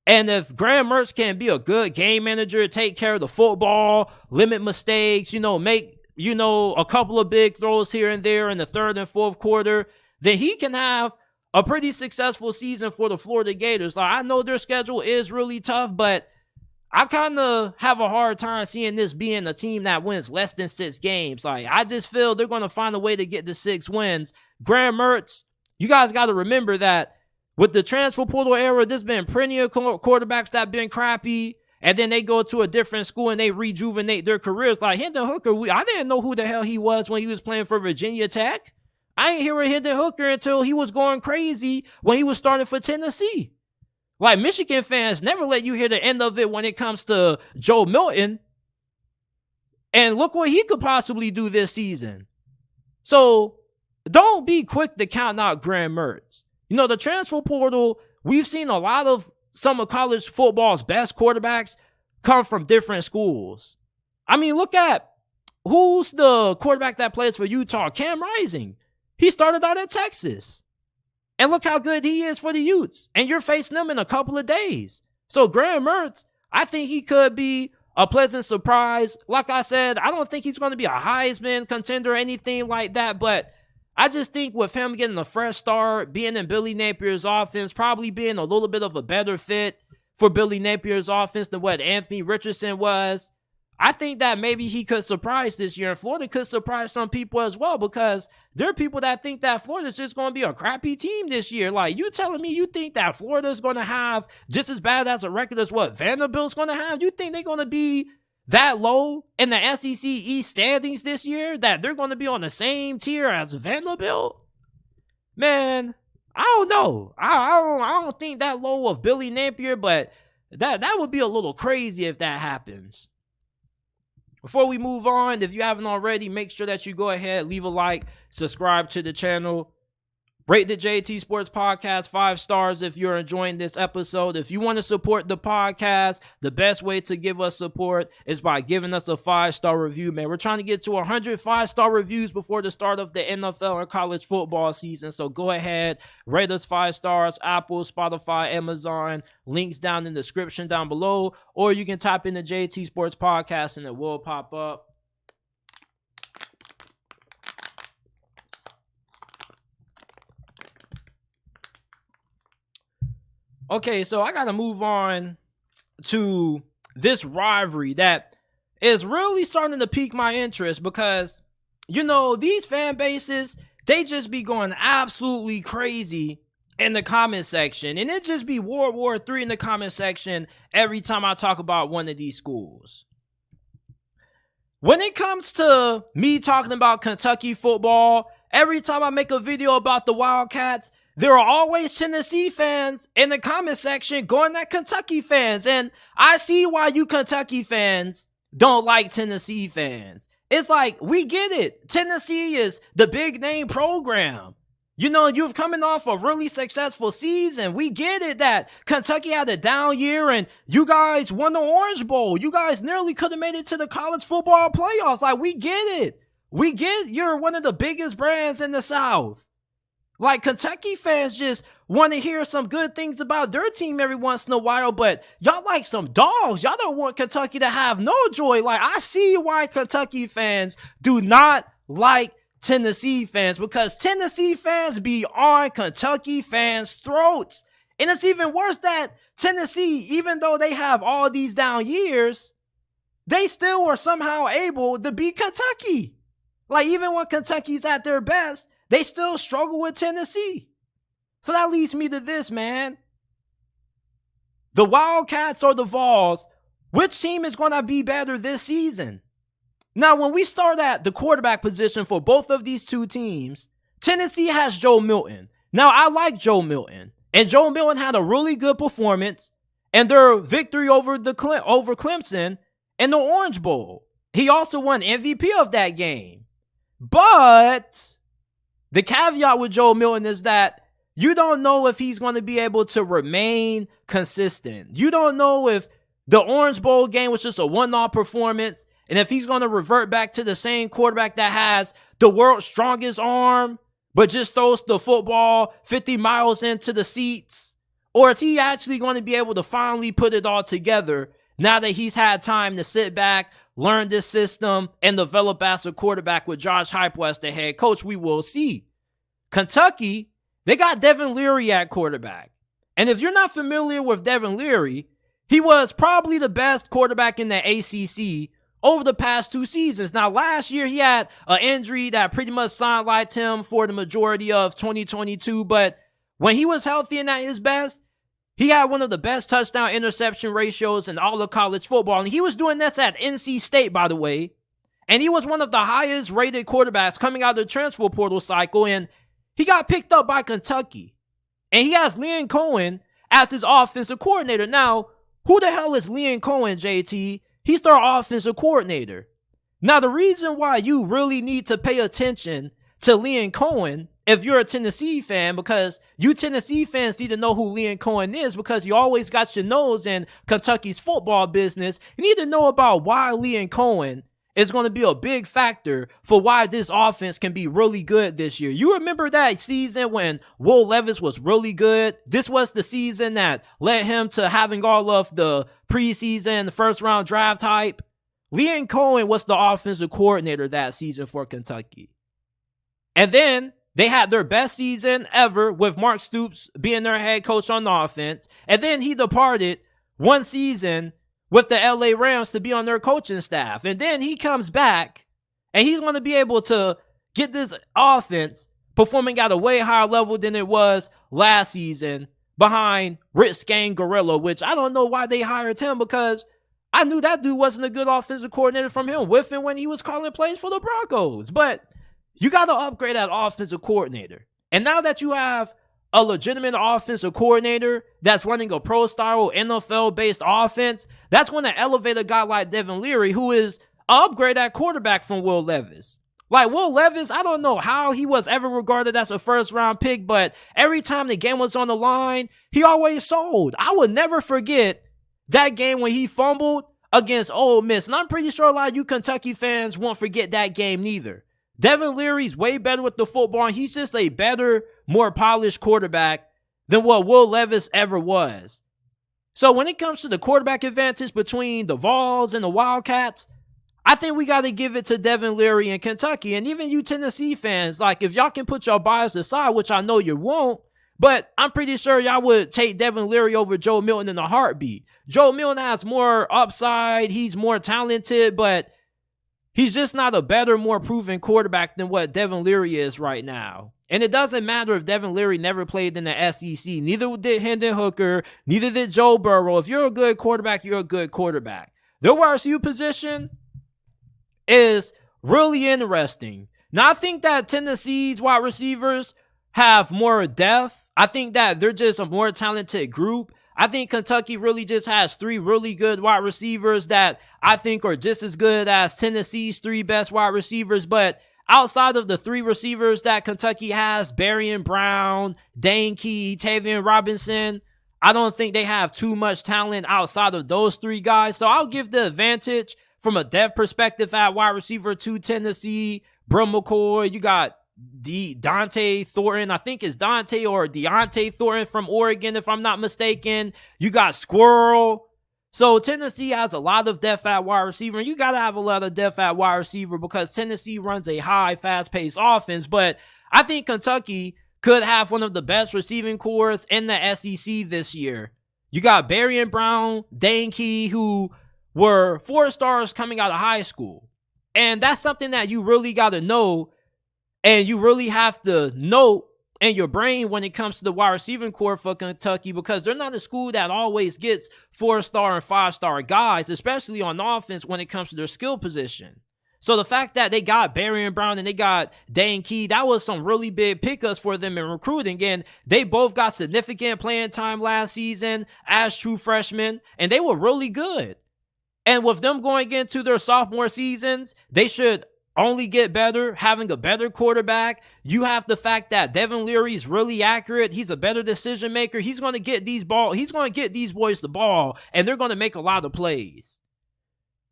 Speaker 1: And if Graham Mertz can be a good game manager, take care of the football, limit mistakes, make, a couple of big throws here and there in the third and fourth quarter, then he can have a pretty successful season for the Florida Gators. Like, I know their schedule is really tough, but I kind of have a hard time seeing this being a team that wins less than 6 games. Like, I just feel they're going to find a way to get to 6 wins. Graham Mertz, you guys got to remember that with the transfer portal era, there's been plenty of quarterbacks that have been crappy, and then they go to a different school and they rejuvenate their careers. Like Hendon Hooker, I didn't know who the hell he was when he was playing for Virginia Tech. I ain't hearing Hendon Hooker until he was going crazy when he was starting for Tennessee. Like, Michigan fans never let you hear the end of it when it comes to Joe Milton. And look what he could possibly do this season. So, don't be quick to count out Graham Mertz. The transfer portal, we've seen a lot of some of college football's best quarterbacks come from different schools. I mean, look at who's the quarterback that plays for Utah, Cam Rising. He started out at Texas. And look how good he is for the Utes. And you're facing them in a couple of days. So Graham Mertz, I think he could be a pleasant surprise. Like I said, I don't think he's going to be a Heisman contender or anything like that. But I just think with him getting a fresh start, being in Billy Napier's offense, probably being a little bit of a better fit for Billy Napier's offense than what Anthony Richardson was, I think that maybe he could surprise this year. And Florida could surprise some people as well, because there are people that think that Florida's just going to be a crappy team this year. Like, you telling me you think that Florida's going to have just as bad as a record as what Vanderbilt's going to have? You think they're going to be that low in the SEC East standings this year, that they're going to be on the same tier as Vanderbilt? Man, I don't know. I don't think that low of Billy Napier, but that would be a little crazy if that happens. Before we move on, if you haven't already, make sure that you go ahead, leave a like, subscribe to the channel. Rate the JT Sports Podcast 5 stars if you're enjoying this episode. If you want to support the podcast, the best way to give us support is by giving us a 5-star review, man. We're trying to get to 100 5-star reviews before the start of the NFL or college football season. So go ahead, rate us 5 stars, Apple, Spotify, Amazon. Links down in the description down below. Or you can type in the JT Sports Podcast and it will pop up. Okay, so I got to move on to this rivalry that is really starting to pique my interest, because, these fan bases, they just be going absolutely crazy in the comment section. And it just be World War III in the comment section every time I talk about one of these schools. When it comes to me talking about Kentucky football, every time I make a video about the Wildcats, there are always Tennessee fans in the comment section going at Kentucky fans. And I see why you Kentucky fans don't like Tennessee fans. It's like, we get it. Tennessee is the big name program. You've coming off a really successful season. We get it that Kentucky had a down year and you guys won the Orange Bowl. You guys nearly could have made it to the college football playoffs. Like, we get it. We get you're one of the biggest brands in the South. Like, Kentucky fans just want to hear some good things about their team every once in a while, but y'all like some dogs. Y'all don't want Kentucky to have no joy. Like, I see why Kentucky fans do not like Tennessee fans, because Tennessee fans be on Kentucky fans' throats. And it's even worse that Tennessee, even though they have all these down years, they still are somehow able to beat Kentucky. Like, even when Kentucky's at their best, they still struggle with Tennessee. So that leads me to this, man. The Wildcats or the Vols, which team is going to be better this season? Now, when we start at the quarterback position for both of these two teams, Tennessee has Joe Milton. Now, I like Joe Milton. And Joe Milton had a really good performance in their victory over Clemson in the Orange Bowl. He also won MVP of that game. But the caveat with Joe Milton is that you don't know if he's going to be able to remain consistent. You don't know if the Orange Bowl game was just a one-off performance, and if he's going to revert back to the same quarterback that has the world's strongest arm, but just throws the football 50 miles into the seats, Or is he actually going to be able to finally put it all together now that he's had time to sit back, learn this system, and develop as a quarterback with Josh Heupel as the head coach? We will see. Kentucky, they got Devin Leary at quarterback. And if you're not familiar with Devin Leary, he was probably the best quarterback in the ACC over the past 2 seasons. Now, last year, he had an injury that pretty much sidelined him for the majority of 2022. But when he was healthy and at his best, he had one of the best touchdown interception ratios in all of college football. And he was doing this at NC State, by the way. And he was one of the highest rated quarterbacks coming out of the transfer portal cycle. And he got picked up by Kentucky. And he has Liam Cohen as his offensive coordinator. Now, who the hell is Liam Cohen, JT? He's their offensive coordinator. Now, the reason why you really need to pay attention to Liam Cohen, if you're a Tennessee fan, because you Tennessee fans need to know who Liam Cohen is, because you always got your nose in Kentucky's football business. You need to know about why Liam Cohen is going to be a big factor for why this offense can be really good this year. You remember that season when Will Levis was really good? This was the season that led him to having all of the preseason, the first round draft hype. Liam Cohen was the offensive coordinator that season for Kentucky. And then they had their best season ever with Mark Stoops being their head coach on the offense. And then he departed one season with the LA Rams to be on their coaching staff. And then he comes back and he's going to be able to get this offense performing at a way higher level than it was last season behind Rich Scangarello, which I don't know why they hired him, because I knew that dude wasn't a good offensive coordinator from him whiffing when he was calling plays for the Broncos. But you got to upgrade that offensive coordinator. And now that you have a legitimate offensive coordinator that's running a pro-style NFL-based offense, that's going to elevate a guy like Devin Leary, who is an upgrade at quarterback from Will Levis. Like, Will Levis, I don't know how he was ever regarded as a first-round pick, but every time the game was on the line, he always sold. I would never forget that game when he fumbled against Ole Miss, and I'm pretty sure a lot of you Kentucky fans won't forget that game neither. Devin Leary's way better with the football, and he's just a better, more polished quarterback than what Will Levis ever was. So when it comes to the quarterback advantage between the Vols and the Wildcats, I think we got to give it to Devin Leary in Kentucky. And even you Tennessee fans, like, if y'all can put your bias aside, which I know you won't, but I'm pretty sure y'all would take Devin Leary over Joe Milton in a heartbeat. Joe Milton has more upside, he's more talented, but he's just not a better, more proven quarterback than what Devin Leary is right now. And it doesn't matter if Devin Leary never played in the SEC. Neither did Hendon Hooker. Neither did Joe Burrow. If you're a good quarterback, you're a good quarterback. Their wide receiver position is really interesting. Now, I think that Tennessee's wide receivers have more depth. I think that they're just a more talented group. I think Kentucky really just has 3 really good wide receivers that I think are just as good as Tennessee's 3 best wide receivers. But outside of the 3 receivers that Kentucky has, Barian Brown, Dane Key, Tavian Robinson, I don't think they have too much talent outside of those 3 guys. So I'll give the advantage from a depth perspective at wide receiver to Tennessee. Brum McCoy, you got Dante Thornton, I think it's Dante or Deontay Thornton from Oregon, if I'm not mistaken. You got Squirrel. So Tennessee has a lot of depth at wide receiver, and you got to have a lot of depth at wide receiver because Tennessee runs a high, fast-paced offense. But I think Kentucky could have one of the best receiving corps in the SEC this year. You got Barian Brown, Dane Key, who were 4 stars coming out of high school. And that's something that you really got to know. And you really have to know in your brain when it comes to the wide receiving corps for Kentucky, because they're not a school that always gets 4-star and 5-star guys, especially on offense when it comes to their skill position. So the fact that they got Barian Brown and they got Dane Key, that was some really big pickups for them in recruiting. And they both got significant playing time last season as true freshmen, and they were really good. And with them going into their sophomore seasons, they should only get better, having a better quarterback. You have the fact that Devin Leary is really accurate. He's a better decision maker. He's going to get these boys the ball, and they're going to make a lot of plays.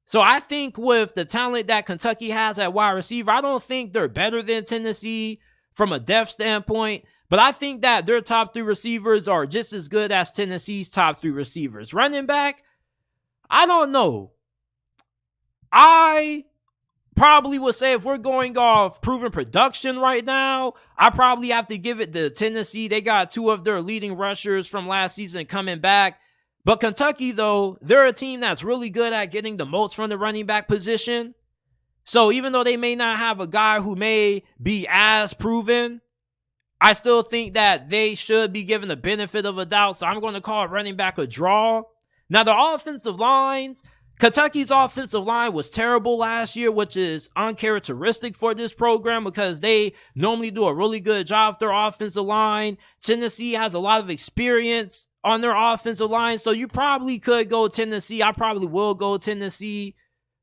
Speaker 1: So I think with the talent that Kentucky has at wide receiver, I don't think they're better than Tennessee from a depth standpoint, But I think that their top 3 receivers are just as good as Tennessee's top 3 receivers. Running back, I don't know. I probably would say if we're going off proven production right now, I probably have to give it to Tennessee. They got 2 of their leading rushers from last season coming back. But Kentucky, though, they're a team that's really good at getting the most from the running back position. So even though they may not have a guy who may be as proven, I still think that they should be given the benefit of a doubt. So I'm going to call running back a draw. Now, the offensive lines, Kentucky's offensive line was terrible last year, which is uncharacteristic for this program because they normally do a really good job with their offensive line. Tennessee has a lot of experience on their offensive line, so you probably could go Tennessee. I probably will go Tennessee.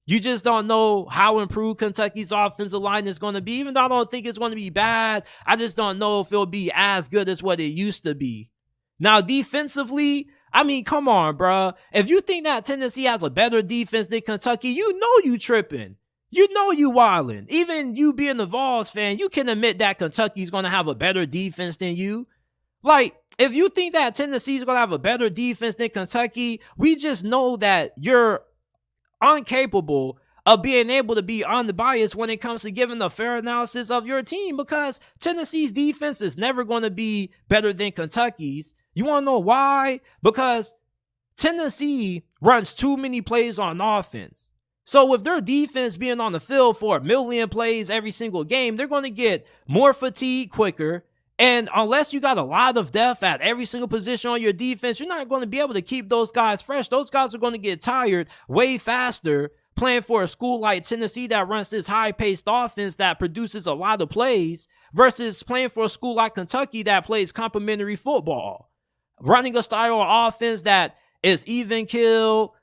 Speaker 1: You just don't know how improved Kentucky's offensive line is going to be. Even though I don't think it's going to be bad, I just don't know if it'll be as good as what it used to be. Now, defensively, I mean, come on, bro. If you think that Tennessee has a better defense than Kentucky, you know you tripping. You know you wilding. Even you being a Vols fan, you can admit that Kentucky's going to have a better defense than you. Like, if you think that Tennessee's going to have a better defense than Kentucky, we just know that you're incapable of being able to be unbiased when it comes to giving a fair analysis of your team because Tennessee's defense is never going to be better than Kentucky's. You want to know why? Because Tennessee runs too many plays on offense. So with their defense being on the field for 1 million plays every single game, they're going to get more fatigued quicker. And unless you got a lot of depth at every single position on your defense, you're not going to be able to keep those guys fresh. Those guys are going to get tired way faster playing for a school like Tennessee that runs this high-paced offense that produces a lot of plays versus playing for a school like Kentucky that plays complementary football. Running a style of offense that is even kill,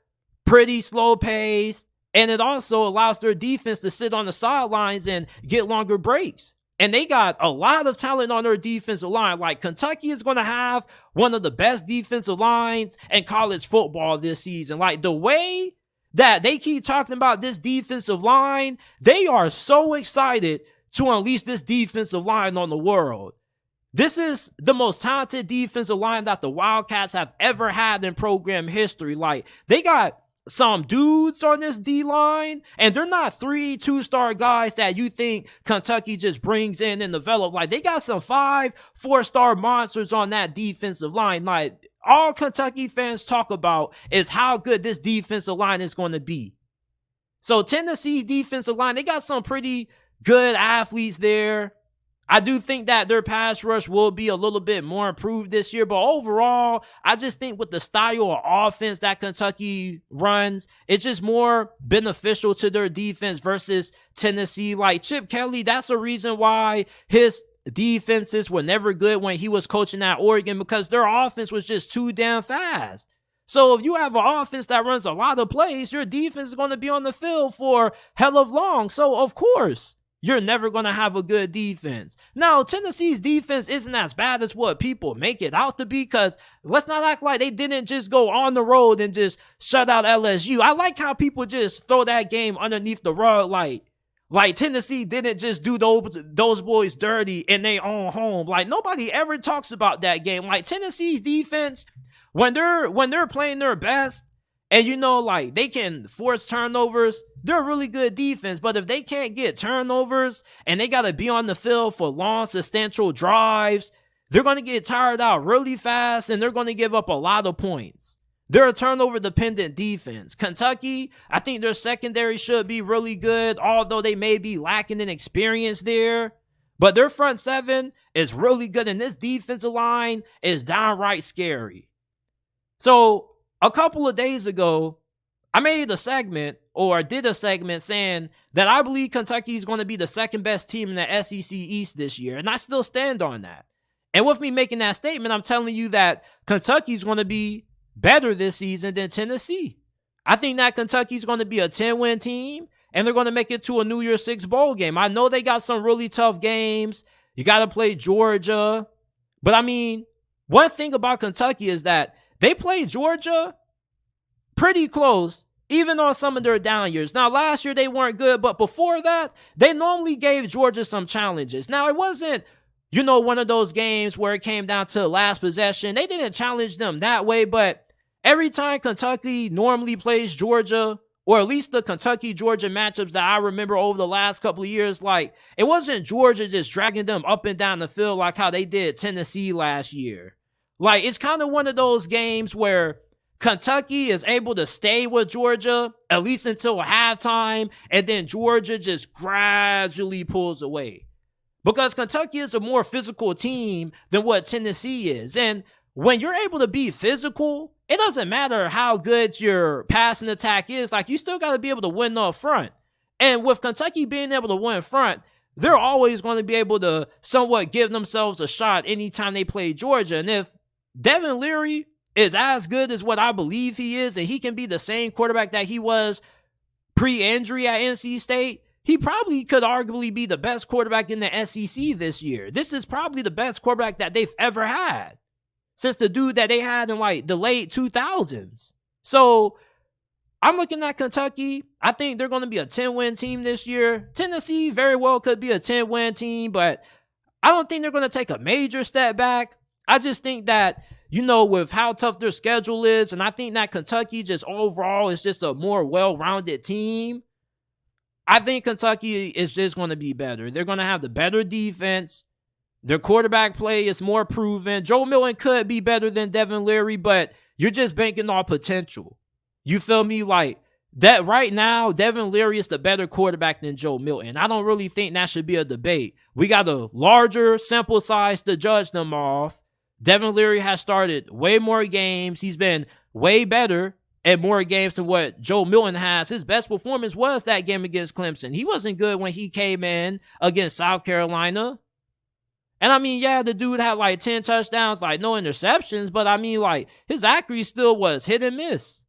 Speaker 1: pretty slow paced, and it also allows their defense to sit on the sidelines and get longer breaks. And they got a lot of talent on their defensive line. Like, Kentucky is going to have one of the best defensive lines in college football this season. Like, the way that they keep talking about this defensive line, they are so excited to unleash this defensive line on the world. This is the most talented defensive line that the Wildcats have ever had in program history. Like, they got some dudes on this D-line, and they're not 3 2-star guys that you think Kentucky just brings in and develop. Like, they got some 5 4-star monsters on that defensive line. Like, all Kentucky fans talk about is how good this defensive line is going to be. So Tennessee's defensive line, they got some pretty good athletes there. I do think that their pass rush will be a little bit more improved this year, but overall, I just think with the style of offense that Kentucky runs, it's just more beneficial to their defense versus Tennessee. Like, Chip Kelly, that's the reason why his defenses were never good when he was coaching at Oregon, because their offense was just too damn fast. So if you have an offense that runs a lot of plays, your defense is going to be on the field for hell of long. So, of course, you're never going to have a good defense. Now, Tennessee's defense isn't as bad as what people make it out to be, because let's not act like they didn't just go on the road and just shut out LSU. I like how people just throw that game underneath the rug like Tennessee didn't just do those boys dirty in their own home. Like, nobody ever talks about that game. Like, Tennessee's defense, when they're playing their best, and you know, like, they can force turnovers, they're a really good defense. But if they can't get turnovers and they got to be on the field for long, substantial drives, they're going to get tired out really fast and they're going to give up a lot of points. They're a turnover-dependent defense. Kentucky, I think their secondary should be really good, although they may be lacking in experience there. But their front seven is really good, and this defensive line is downright scary. So, a couple of days ago, I did a segment saying that I believe Kentucky is going to be the second best team in the SEC East this year, and I still stand on that. And with me making that statement, I'm telling you that Kentucky is going to be better this season than Tennessee. I think that Kentucky is going to be a 10-win team, and they're going to make it to a New Year's Six bowl game. I know they got some really tough games. You got to play Georgia. But, I mean, one thing about Kentucky is that they play Georgia pretty close, even on some of their down years. Now, last year they weren't good, but before that, they normally gave Georgia some challenges. Now, it wasn't, one of those games where it came down to the last possession. They didn't challenge them that way, but every time Kentucky normally plays Georgia, or at least the Kentucky-Georgia matchups that I remember over the last couple of years, like, it wasn't Georgia just dragging them up and down the field like how they did Tennessee last year. Like, it's kind of one of those games where Kentucky is able to stay with Georgia at least until halftime, and then Georgia just gradually pulls away. Because Kentucky is a more physical team than what Tennessee is. And when you're able to be physical, it doesn't matter how good your passing attack is. Like, you still got to be able to win up front. And with Kentucky being able to win front, they're always going to be able to somewhat give themselves a shot anytime they play Georgia. And if Devin Leary is as good as what I believe he is, and he can be the same quarterback that he was pre-injury at NC State, he probably could arguably be the best quarterback in the SEC this year. This is probably the best quarterback that they've ever had since the dude that they had in like the late 2000s. So I'm looking at Kentucky. I think they're going to be a 10-win team this year. Tennessee very well could be a 10-win team, but I don't think they're going to take a major step back. I just think that, with how tough their schedule is, and I think that Kentucky just overall is just a more well-rounded team. I think Kentucky is just going to be better. They're going to have the better defense. Their quarterback play is more proven. Joe Milton could be better than Devin Leary, but you're just banking on potential. You feel me? Like, that right now, Devin Leary is the better quarterback than Joe Milton. I don't really think that should be a debate. We got a larger sample size to judge them off. Devin Leary has started way more games. He's been way better at more games than what Joe Milton has. His best performance was that game against Clemson. He wasn't good when he came in against South Carolina. And I mean, yeah, the dude had like 10 touchdowns, like no interceptions, but I mean, like, his accuracy still was hit and miss.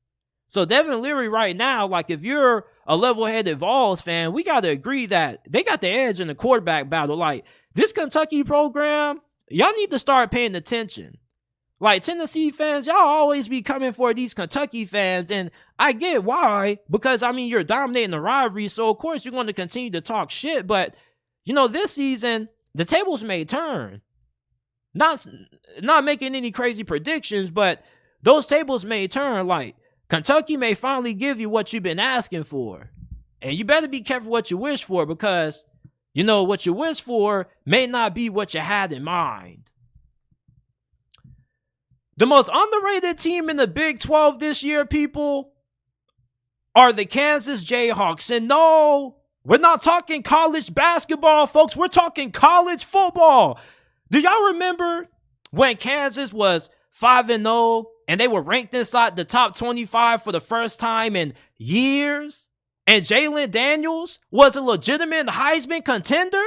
Speaker 1: So Devin Leary right now, like, if you're a level-headed Vols fan, we got to agree that they got the edge in the quarterback battle. Like, this Kentucky program, y'all need to start paying attention. Like, Tennessee fans, y'all always be coming for these Kentucky fans, and I get why, because, I mean, you're dominating the rivalry, so of course you're going to continue to talk shit, but, this season, the tables may turn. Not making any crazy predictions, but those tables may turn. Like, Kentucky may finally give you what you've been asking for, and you better be careful what you wish for, because, what you wish for may not be what you had in mind. The most underrated team in the Big 12 this year, people, are the Kansas Jayhawks. And no, we're not talking college basketball, folks. We're talking college football. Do y'all remember when Kansas was 5-0 and they were ranked inside the top 25 for the first time in years? And Jalon Daniels was a legitimate Heisman contender?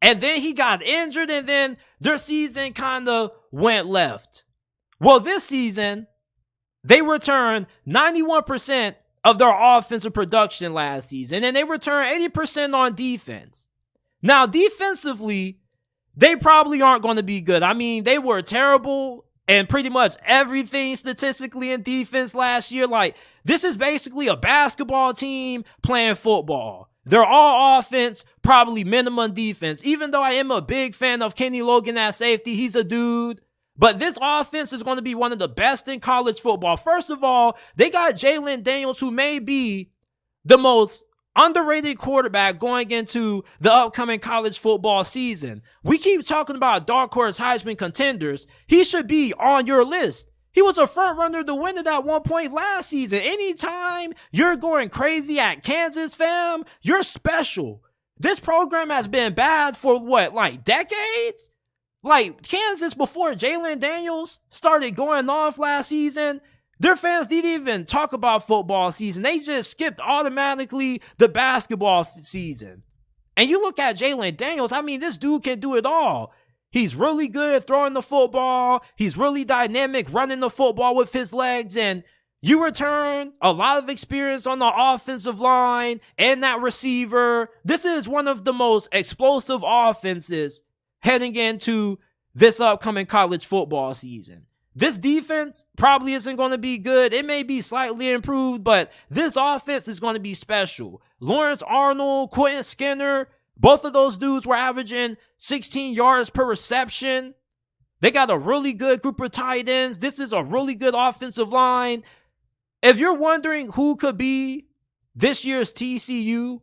Speaker 1: And then he got injured, and then their season kind of went left. Well, this season, they returned 91% of their offensive production last season, and they returned 80% on defense. Now, defensively, they probably aren't going to be good. I mean, they were terrible in pretty much everything statistically in defense last year. Like, this is basically a basketball team playing football. They're all offense, probably minimum defense. Even though I am a big fan of Kenny Logan at safety, he's a dude. But this offense is going to be one of the best in college football. First of all, they got Jalon Daniels, who may be the most underrated quarterback going into the upcoming college football season. We keep talking about dark horse Heisman contenders. He should be on your list. He was a front runner to win it at one point last season. Anytime you're going crazy at Kansas, fam, you're special. This program has been bad for decades? Like, Kansas, before Jalon Daniels started going off last season, their fans didn't even talk about football season. They just skipped automatically the basketball season. And you look at Jalon Daniels, I mean, this dude can do it all. He's really good at throwing the football. He's really dynamic running the football with his legs. And you return a lot of experience on the offensive line and that receiver. This is one of the most explosive offenses heading into this upcoming college football season. This defense probably isn't going to be good. It may be slightly improved, but this offense is going to be special. Lawrence Arnold, Quentin Skinner, Both of those dudes were averaging 16 yards per reception. They got a really good group of tight ends. This is a really good offensive line. If you're wondering who could be this year's TCU,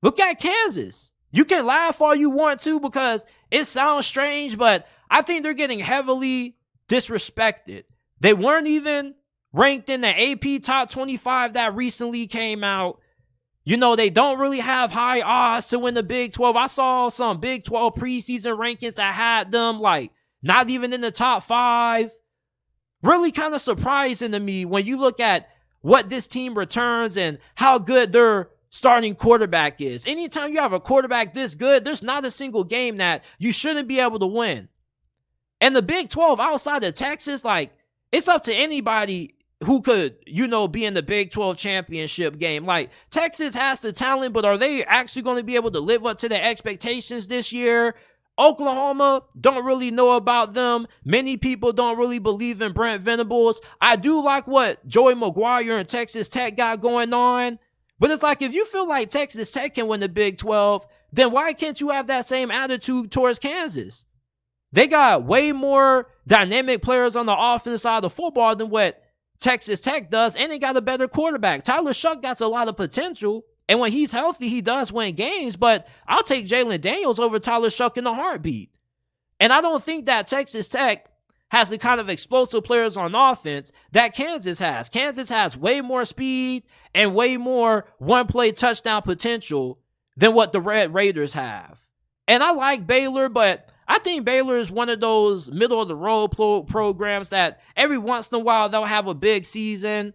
Speaker 1: look at Kansas. You can laugh all you want to because it sounds strange, but I think they're getting heavily disrespected. They weren't even ranked in the AP top 25 that recently came out. You know, they don't really have high odds to win the Big 12. I saw some Big 12 preseason rankings that had them like not even in the top 5. Really kind of surprising to me when you look at what this team returns and how good their starting quarterback is. Anytime you have a quarterback this good, there's not a single game that you shouldn't be able to win. And the Big 12 outside of Texas, like, it's up to anybody who could, you know, be in the Big 12 championship game. Like, Texas has the talent, but are they actually going to be able to live up to their expectations this year? Oklahoma, don't really know about them. Many people don't really believe in Brent Venables. I do like what Joey McGuire and Texas Tech got going on. But it's like, if you feel like Texas Tech can win the Big 12, then why can't you have that same attitude towards Kansas? They got way more dynamic players on the offensive side of football than what Texas Tech does, and they got a better quarterback. Tyler Shuck got a lot of potential, and when he's healthy, he does win games, but I'll take Jalon Daniels over Tyler Shuck in a heartbeat. And I don't think that Texas Tech has the kind of explosive players on offense that Kansas has. Kansas has way more speed and way more one-play touchdown potential than what the Red Raiders have. And I like Baylor, but I think Baylor is one of those middle-of-the-road programs that every once in a while they'll have a big season.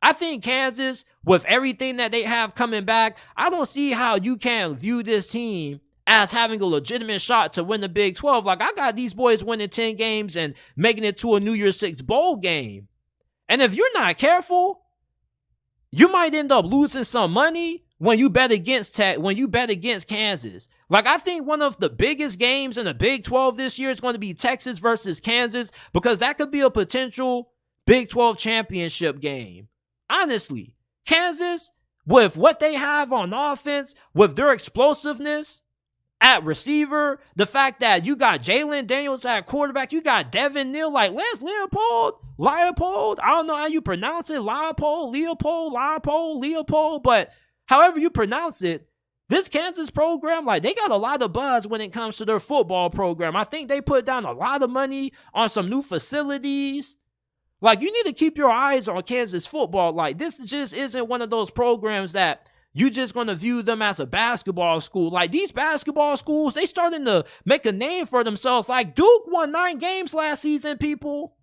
Speaker 1: I think Kansas, with everything that they have coming back, I don't see how you can view this team as having a legitimate shot to win the Big 12. Like, I got these boys winning 10 games and making it to a New Year's Six bowl game. And if you're not careful, you might end up losing some money when you bet against Kansas. Like, I think one of the biggest games in the Big 12 this year is going to be Texas versus Kansas, because that could be a potential Big 12 championship game. Honestly, Kansas, with what they have on offense, with their explosiveness at receiver, the fact that you got Jalon Daniels at quarterback, you got Devin Neal, like Lance Leopold, I don't know how you pronounce it, Leopold, but however you pronounce it, this Kansas program, like, they got a lot of buzz when it comes to their football program. I think they put down a lot of money on some new facilities. Like, you need to keep your eyes on Kansas football. Like, this just isn't one of those programs that you just going to view them as a basketball school. Like, these basketball schools, they starting to make a name for themselves. Like, Duke won 9 games last season, people.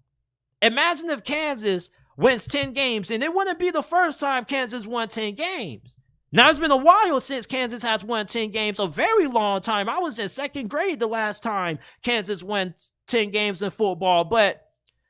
Speaker 1: Imagine if Kansas wins 10 games, and it wouldn't be the first time Kansas won 10 games. Now, it's been a while since Kansas has won 10 games, a very long time. I was in 2nd grade the last time Kansas won 10 games in football, but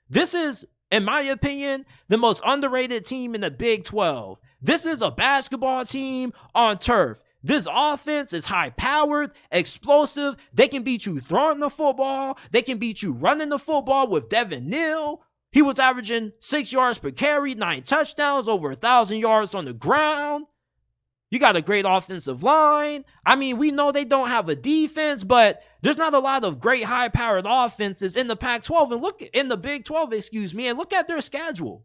Speaker 1: this is, in my opinion, the most underrated team in the Big 12. This is a basketball team on turf. This offense is high-powered, explosive. They can beat you throwing the football. They can beat you running the football with Devin Neal. He was averaging 6 yards per carry, 9 touchdowns, over 1,000 yards on the ground. You got a great offensive line. I mean, we know they don't have a defense, but there's not a lot of great high-powered offenses in the Pac-12 and in the Big 12, and look at their schedule.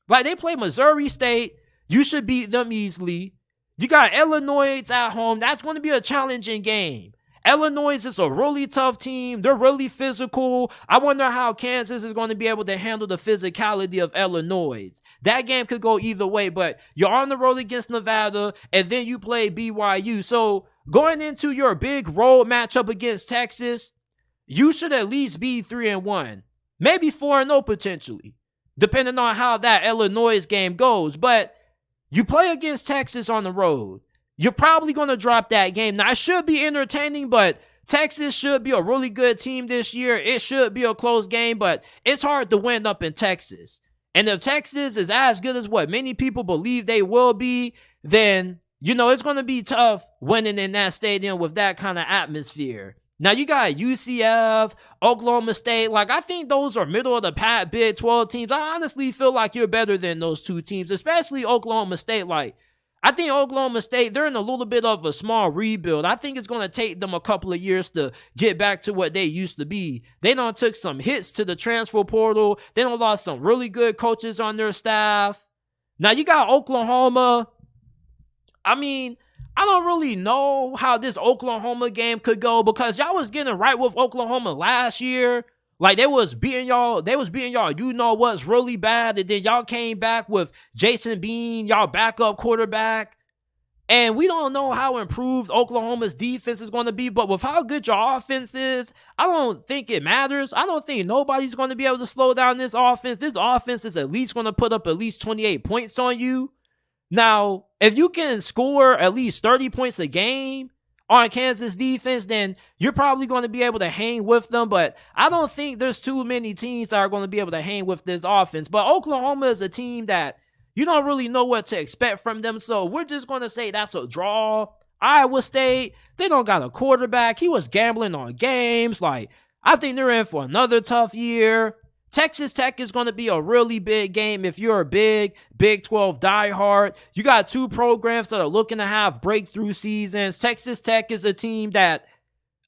Speaker 1: Like, they play Missouri State. You should beat them easily. You got Illinois at home. That's going to be a challenging game. Illinois is a really tough team. They're really physical. I wonder how Kansas is going to be able to handle the physicality of Illinois. That game could go either way, but you're on the road against Nevada, and then you play BYU. So going into your big road matchup against Texas, you should at least be 3-1, maybe 4-0 potentially, depending on how that Illinois game goes. But you play against Texas on the road. You're probably going to drop that game. Now, it should be entertaining, but Texas should be a really good team this year. It should be a close game, but it's hard to win up in Texas. And if Texas is as good as what many people believe they will be, then, you know, it's going to be tough winning in that stadium with that kind of atmosphere. Now, you got UCF, Oklahoma State. Like, I think those are middle-of-the-pack Big 12 teams. I honestly feel like you're better than those two teams, especially Oklahoma State. Like, I think Oklahoma State, they're in a little bit of a small rebuild. I think it's going to take them a couple of years to get back to what they used to be. They done took some hits to the transfer portal. They done lost some really good coaches on their staff. Now, you got Oklahoma. I mean, I don't really know how this Oklahoma game could go because y'all was getting right with Oklahoma last year. Like, they was beating y'all, you know what's really bad, and then y'all came back with Jason Bean, y'all backup quarterback, and we don't know how improved Oklahoma's defense is going to be, but with how good your offense is, I don't think it matters. I don't think nobody's going to be able to slow down this offense. This offense is at least going to put up at least 28 points on you. Now, if you can score at least 30 points a game on Kansas defense, then you're probably going to be able to hang with them. But I don't think there's too many teams that are going to be able to hang with this offense. But Oklahoma is a team that you don't really know what to expect from them. So we're just going to say that's a draw. Iowa State, they don't got a quarterback. He was gambling on games. Like, I think they're in for another tough year. Texas Tech is going to be a really big game if you're a big Big 12 diehard. You got two programs that are looking to have breakthrough seasons. Texas Tech is a team that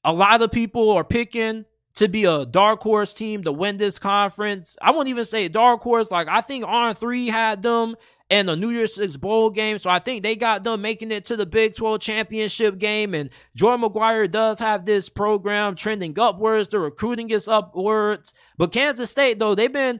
Speaker 1: a lot of people are picking to be a dark horse team to win this conference. I won't even say dark horse. Like, I think R3 had them in the New Year's Six Bowl game, so I think they got them making it to the Big 12 championship game, and Jordan McGuire does have this program trending upwards. The recruiting is upwards, but Kansas State, though, they've been,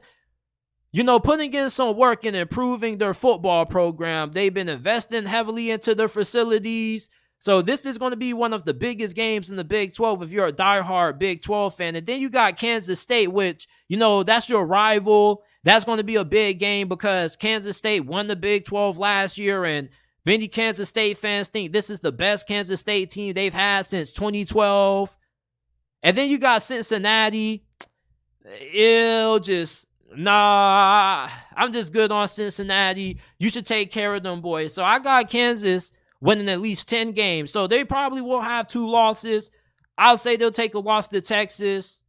Speaker 1: putting in some work and improving their football program. They've been investing heavily into their facilities, so this is going to be one of the biggest games in the Big 12 if you're a diehard Big 12 fan. And then you got Kansas State, which, that's your rival. That's going to be a big game because Kansas State won the Big 12 last year, and many Kansas State fans think this is the best Kansas State team they've had since 2012. And then you got Cincinnati. I'm just good on Cincinnati. You should take care of them boys. So I got Kansas winning at least 10 games. So they probably will have 2 losses. I'll say they'll take a loss to Texas.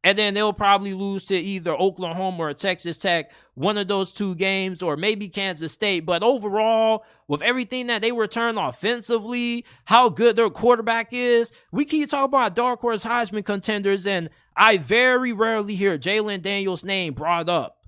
Speaker 1: And then they'll probably lose to either Oklahoma or Texas Tech, one of those 2 games, or maybe Kansas State. But overall, with everything that they return offensively, how good their quarterback is, we keep talking about dark horse Heisman contenders, and I very rarely hear Jalon Daniels' name brought up.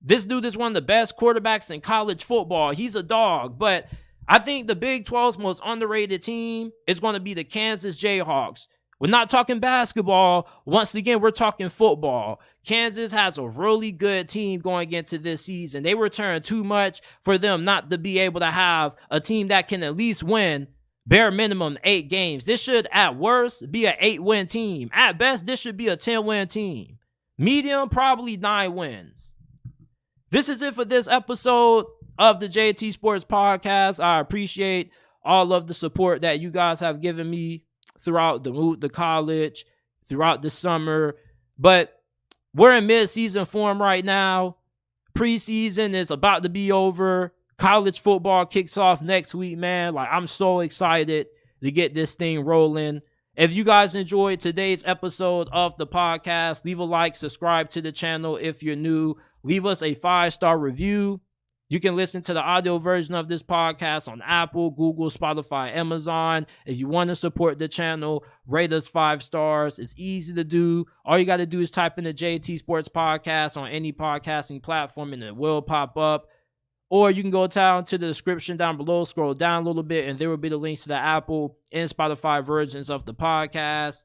Speaker 1: This dude is one of the best quarterbacks in college football. He's a dog, but I think the Big 12's most underrated team is going to be the Kansas Jayhawks. We're not talking basketball. Once again, we're talking football. Kansas has a really good team going into this season. They return too much for them not to be able to have a team that can at least win bare minimum 8 games. This should, at worst, be an 8-win team. At best, this should be a 10-win team. Medium, probably 9 wins. This is it for this episode of the JT Sports Podcast. I appreciate all of the support that you guys have given me throughout the move to college, throughout the summer. But we're in mid-season form right now. Preseason is about to be over. College football kicks off next week, man. Like, I'm so excited to get this thing rolling. If you guys enjoyed today's episode of the podcast, leave a like, subscribe to the channel if you're new. Leave us a 5-star review. You can listen to the audio version of this podcast on Apple, Google, Spotify, Amazon. If you want to support the channel, rate us 5 stars. It's easy to do. All you got to do is type in the JT Sports Podcast on any podcasting platform and it will pop up. Or you can go down to the description down below, scroll down a little bit, and there will be the links to the Apple and Spotify versions of the podcast.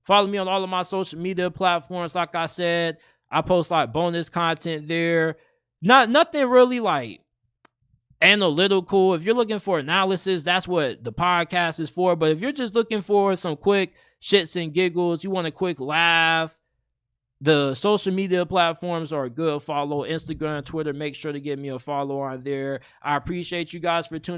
Speaker 1: Follow me on all of my social media platforms. Like I said, I post like bonus content there. Nothing really like analytical. If you're looking for analysis, that's what the podcast is for. But if you're just looking for some quick shits and giggles, you want a quick laugh, the social media platforms are a good follow. Instagram, Twitter, make sure to give me a follow on there. I appreciate you guys for tuning in.